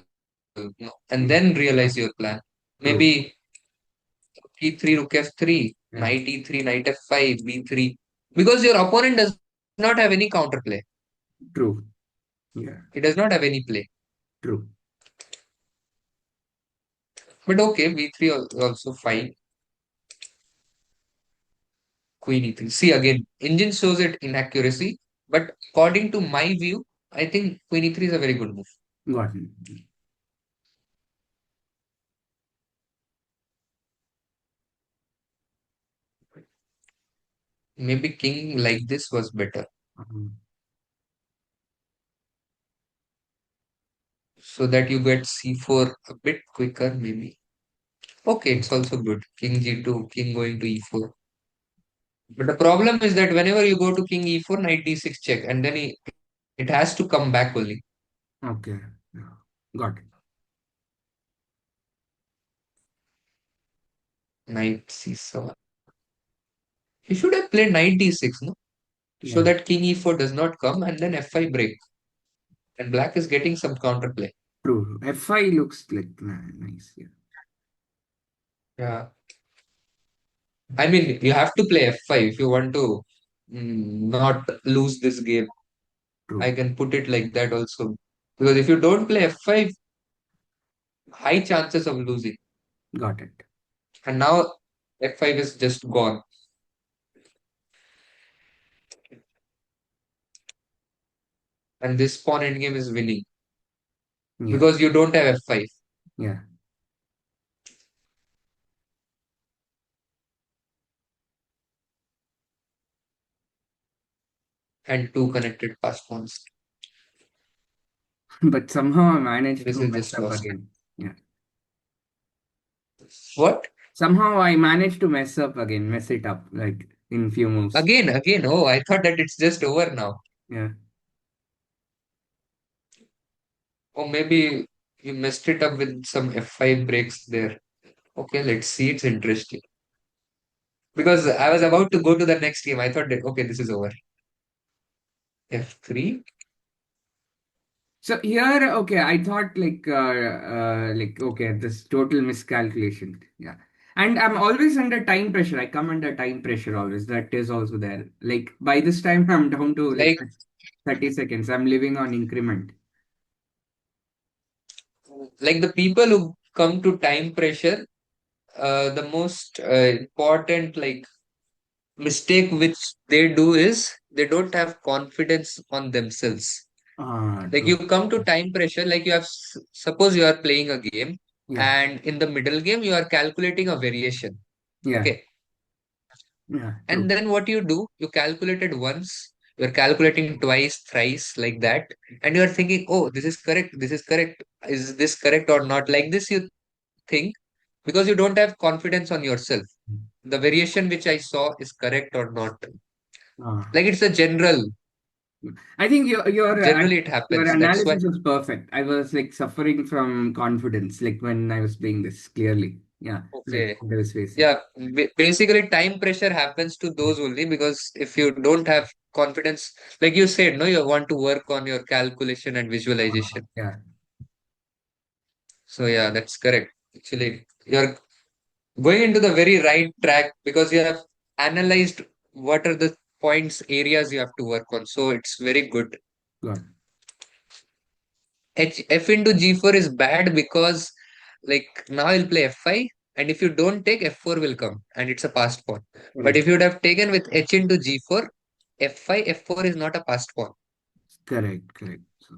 no? And then Yeah. realize your plan. True. Maybe e3, rook f3, Yeah. knight e3, knight f5, b3. Because your opponent does not have any counterplay. True. Yeah. He does not have any play. True. But okay, b3 also fine. Queen e3. See again, engine shows it inaccuracy. But according to my view, I think queen e3 is a very good move. Got it. Maybe king like this was better. Um, So that you get c4 a bit quicker, maybe. Okay, it's also good. King g2, king going to e4. But the problem is that whenever you go to king e4, knight d6 check, and then it has to come back only. okay. Yeah. Got it. Knight c7. He should have played knight d6, no? So Yeah. that king e4 does not come, and then f5 break. And black is getting some counterplay. True. F5 looks like nice. Yeah. Yeah. I mean, you have to play f5 if you want to not lose this game. I True. can put it like that also. Because if you don't play f5, high chances of losing. Got it. And now f5 is just gone. And this pawn endgame is winning. Yeah. Because you don't have f5. Yeah. And two connected pass pawns. But somehow I managed This to is mess just up lost. again. Yeah. What? Somehow I managed to mess up again, mess it up like in few moves. Again. Oh, I thought that it's just over now. Yeah. Or maybe you messed it up with some f5 breaks there. Okay, let's see. It's interesting. Because I was about to go to the next game. I thought that, okay, this is over. F3. So here, okay, I thought like okay, this total miscalculation. Yeah. And I'm always under time pressure. I come under time pressure always. That is also there. Like by this time I'm down to like Like, 30 seconds. I'm living on increment. like the people who come to time pressure, the most important like mistake which they do is they don't have confidence on themselves. Ah, Like you true. come to time pressure, like you have, suppose you are playing a game Yeah. and in the middle game you are calculating a variation. Yeah. Okay. Yeah, And true. then what you do, you calculate it once, you're calculating twice, thrice, like that. And you're thinking, oh, this is correct, this is correct. Is this correct or not? Like this, you think because you don't have confidence on yourself. The variation which I saw is correct or not. Ah. Like it's a I think generally it your happens. That's why, analysis was perfect. I was like suffering from confidence, like when I was playing this clearly. Yeah, like okay. what I was facing. Yeah, basically time pressure happens to those only because if you don't have confidence, like you said, no, you want to work on your calculation and visualization. Yeah, So yeah, that's correct. Actually, you're going into the very right track because you have analyzed what are the points, areas you have to work on. So it's very good. good. F into G4 is bad because like now I'll play F5 and if you don't take F4 will come and it's a passed pawn. But Correct, if you would have taken with H into G4, F5, F4 is not a passed pawn. correct. So,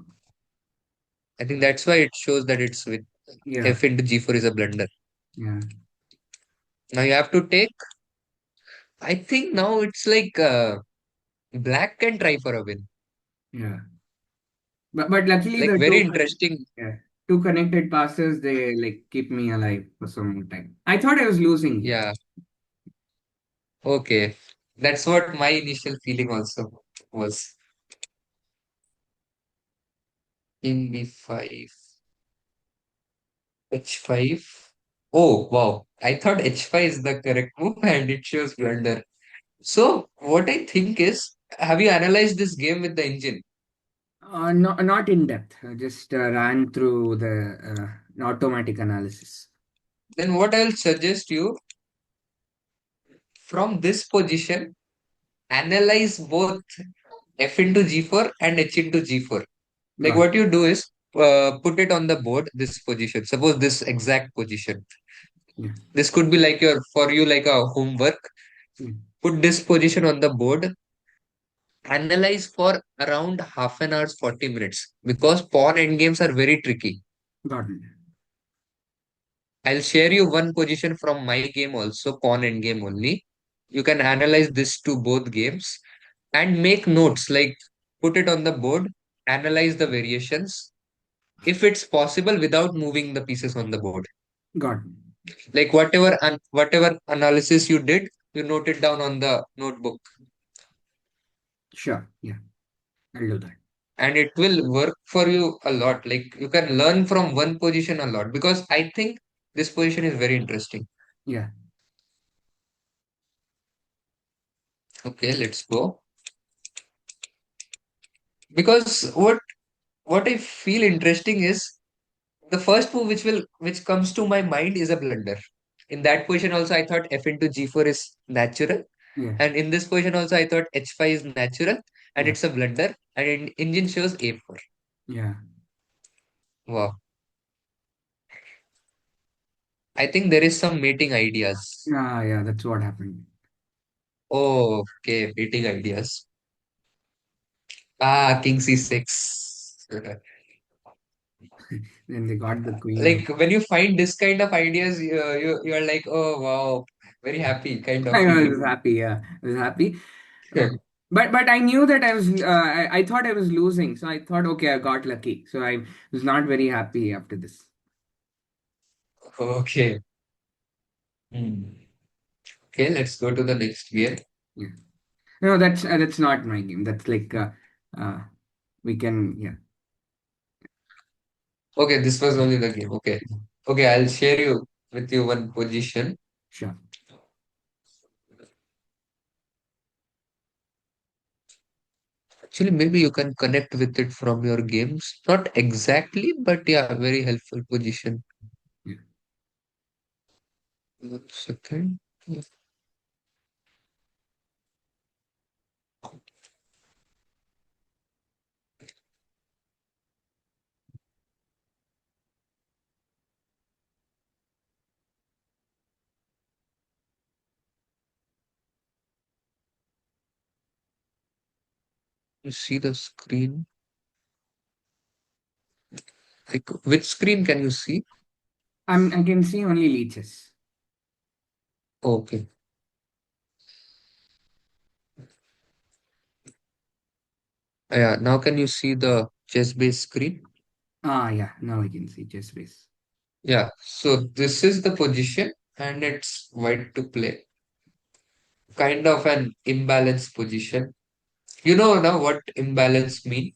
I think that's why it shows that it's with yeah, F into G4 is a blunder. yeah, Now you have to take, I think now it's like black can try for a win. yeah. But luckily Like the very interesting. yeah, two connected passes they like keep me alive for some more time. I thought I was losing here. Yeah, okay. That's what my initial feeling also was. King B5. H5. Oh, wow. I thought H5 is the correct move and it shows blunder. So, what I think is, have you analyzed this game with the engine? Not in depth. I just ran through the automatic analysis. Then what I'll suggest you, from this position, analyze both f into g4 and h into g4. Like Got it. what you do is put it on the board, this position. Suppose this exact position. Yeah. This could be like your for you like a homework. Yeah. Put this position on the board, analyze for around half an hour, 40 minutes because pawn endgames are very tricky. Got it. I'll share you one position from my game also, pawn endgame only. You can analyze this to both games and make notes like put it on the board, analyze the variations if it's possible without moving the pieces on the board. Got it. Like whatever analysis you did, you note it down on the notebook Sure. Yeah. I'll do that. and it will work for you a lot. Like you can learn from one position a lot because I think this position is very interesting. Yeah. Okay, let's go. Because what I feel interesting is the first move which comes to my mind is a blunder. In that position also I thought f into g4 is natural, Yeah. and in this position also I thought h5 is natural, and Yeah. it's a blunder, and engine shows a4. Yeah. Wow. I think there is some mating ideas. Ah, yeah. That's what happened. Oh, okay, mating ideas. Ah, king c6. Then they got the queen out. Like when you find this kind of ideas, you're like, oh wow, very happy kind of I feeling. was happy. Yeah. I was happy. Uh, but I knew that I thought I was losing. So I thought, okay, I got lucky. So I was not very happy after this. Okay. Hmm. Okay, let's go to the next game. Yeah. No, that's not my game. That's like uh we can, yeah. Okay, this was only the game. Okay. Okay, I'll share you with you one position. Sure. Actually, maybe you can connect with it from your games. Not exactly, but yeah, very helpful position. Yeah. 1 second. You see the screen? Like, which screen can you see? I can see only leeches. Okay. Yeah, now can you see the chess base screen? Ah, yeah. Now I can see chess base. Yeah, so this is the position and it's white to play. Kind of an imbalanced position. You know now what imbalance mean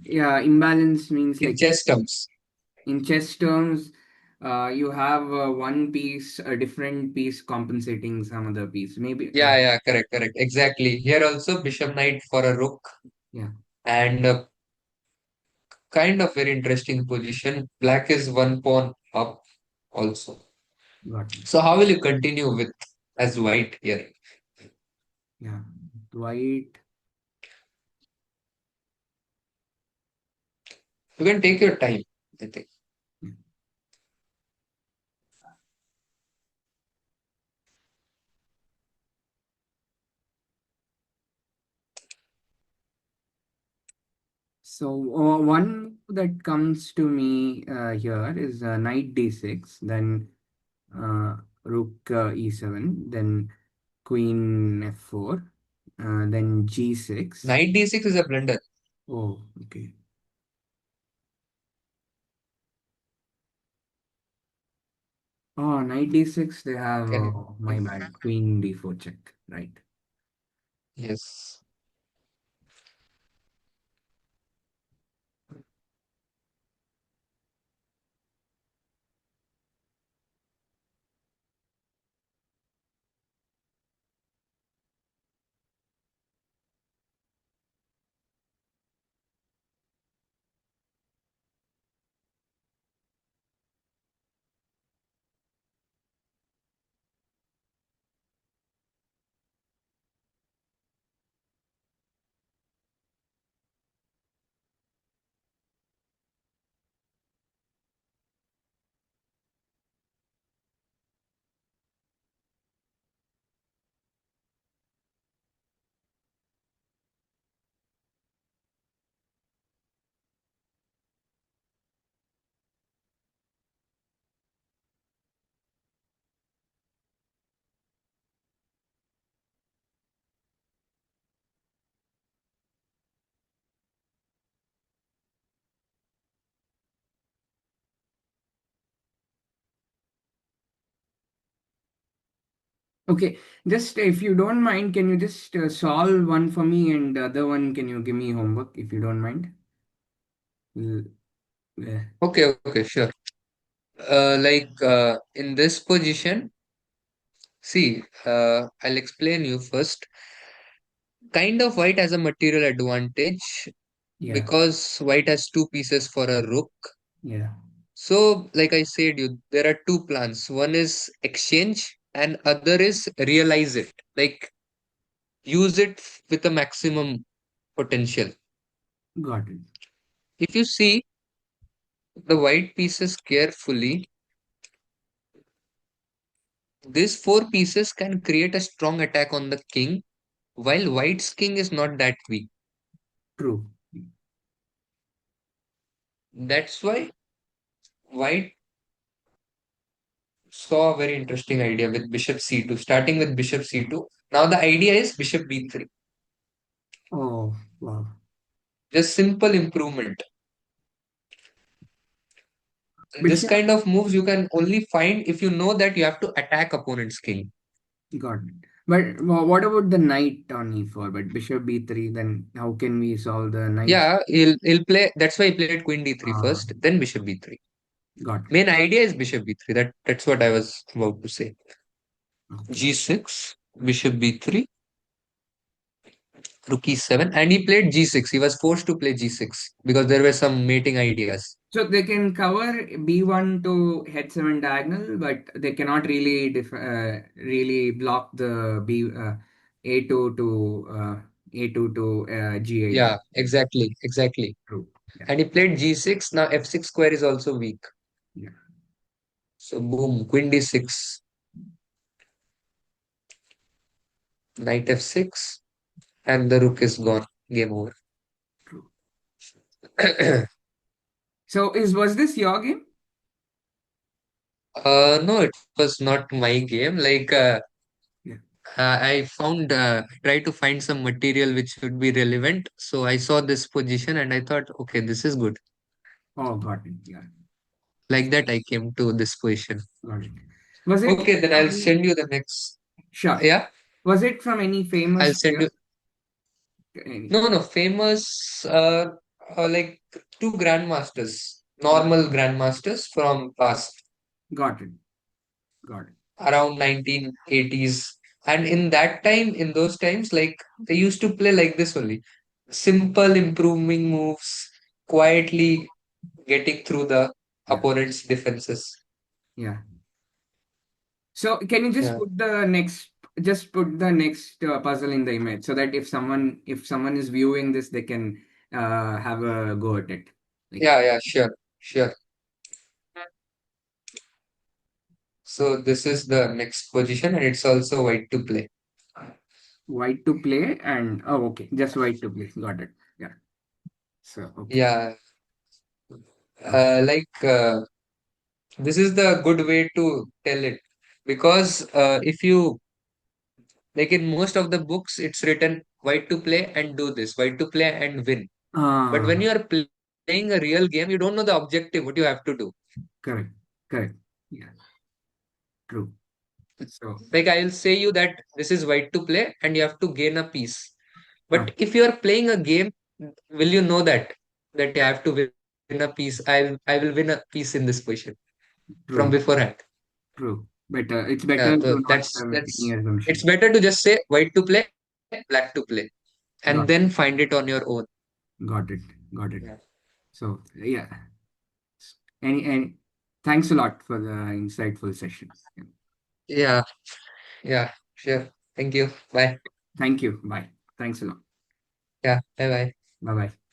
Yeah, imbalance means in like chess terms. in chess terms, you have one piece, a different piece compensating some other piece. Maybe, Yeah, correct, correct. Exactly. Here also bishop knight for a rook yeah, and kind of very interesting position. Black is one pawn up also. got it. So how will you continue with as white here? Yeah, white. You can take your time, I think. Yeah. So one that comes to me here is knight d6, then rook e7, then queen f4, then g6. Knight d6 is a blunder. Oh, okay. Oh, knight d6, they have, Can my bad, queen d4 check, right? yes. Okay, just if you don't mind, can you just solve one for me and the other one, can you give me homework if you don't mind? L- yeah, Okay, sure. In this position, see, I'll explain you first. Kind of white has a material advantage yeah, because white has two pieces for a rook. yeah. So, like I said, you there are two plans. One is exchange, and other is realize it. Like use it with a maximum potential. Got it. If you see the white pieces carefully, these four pieces can create a strong attack on the king, while white's king is not that weak. True. That's why white saw a very interesting idea with bishop c2, starting with bishop c2. Now the idea is bishop b3. Oh, wow. Just simple improvement. This Bishop, kind of moves you can only find if you know that you have to attack opponent's king. got it. But what about the knight on e4? But bishop b3, then how can we solve the knight? Yeah, he'll play. That's why he played queen d3 Ah, first, then bishop b3. got it. Main idea is bishop b3. That's what I was about to say. Okay. G6, bishop b3, rook e7, and he played g6. He was forced to play g6 because there were some mating ideas. So they can cover B1 to H7 diagonal, but they cannot really really block the A2 to A2 to G8. Yeah, exactly. True. Yeah. And he played g6. Now f6 square is also weak. Yeah. So boom, queen d6, knight f6, and the rook is gone. Game over. True. So is was this your game? No, it was not my game. Yeah. I found, try to find some material which would be relevant. So I saw this position and I thought, okay, this is good. Oh, got it. Yeah. Like that, I came to this position. Got it. Was it Okay, then I'll from, send you the next. sure. Yeah, Was it from any I'll famous send player? you. Any. No, famous, like two grandmasters, Got, normal grandmasters from past got it. Got it. around 1980s. And in that time, in those times, like they used to play like this only. Simple improving moves, quietly getting through the Yeah. opponent's defenses. Yeah. So can you Yeah, just put the next puzzle in the image so that if someone is viewing this, they can have a go at it. Like yeah, sure. So this is the next position, and it's also white to play. white to play and oh okay, just white to play. Got it. Yeah. So okay. Yeah, Okay. this is the good way to tell it because if you like in most of the books, it's written white to play and do this, white to play and win. But when Ah, you are playing a real game, you don't know the objective, what you have to do. correct. Correct. Yeah. True. So Like I'll say you that this is white to play and you have to gain a piece. ah, But if you are playing a game, will you know that you have to win a piece? I will win a piece in this position from true. beforehand. True. Better. It's better Yeah, so to not have any that's it's assumption. better to just say white to play, black to play, and Got then find it on your own. got it. Got it. Yeah. So yeah. Any thanks a lot for the insightful session. Yeah. Yeah, yeah, sure. Thank you. Bye. Thank you. Bye. Thanks a lot. Yeah, bye bye. Bye bye.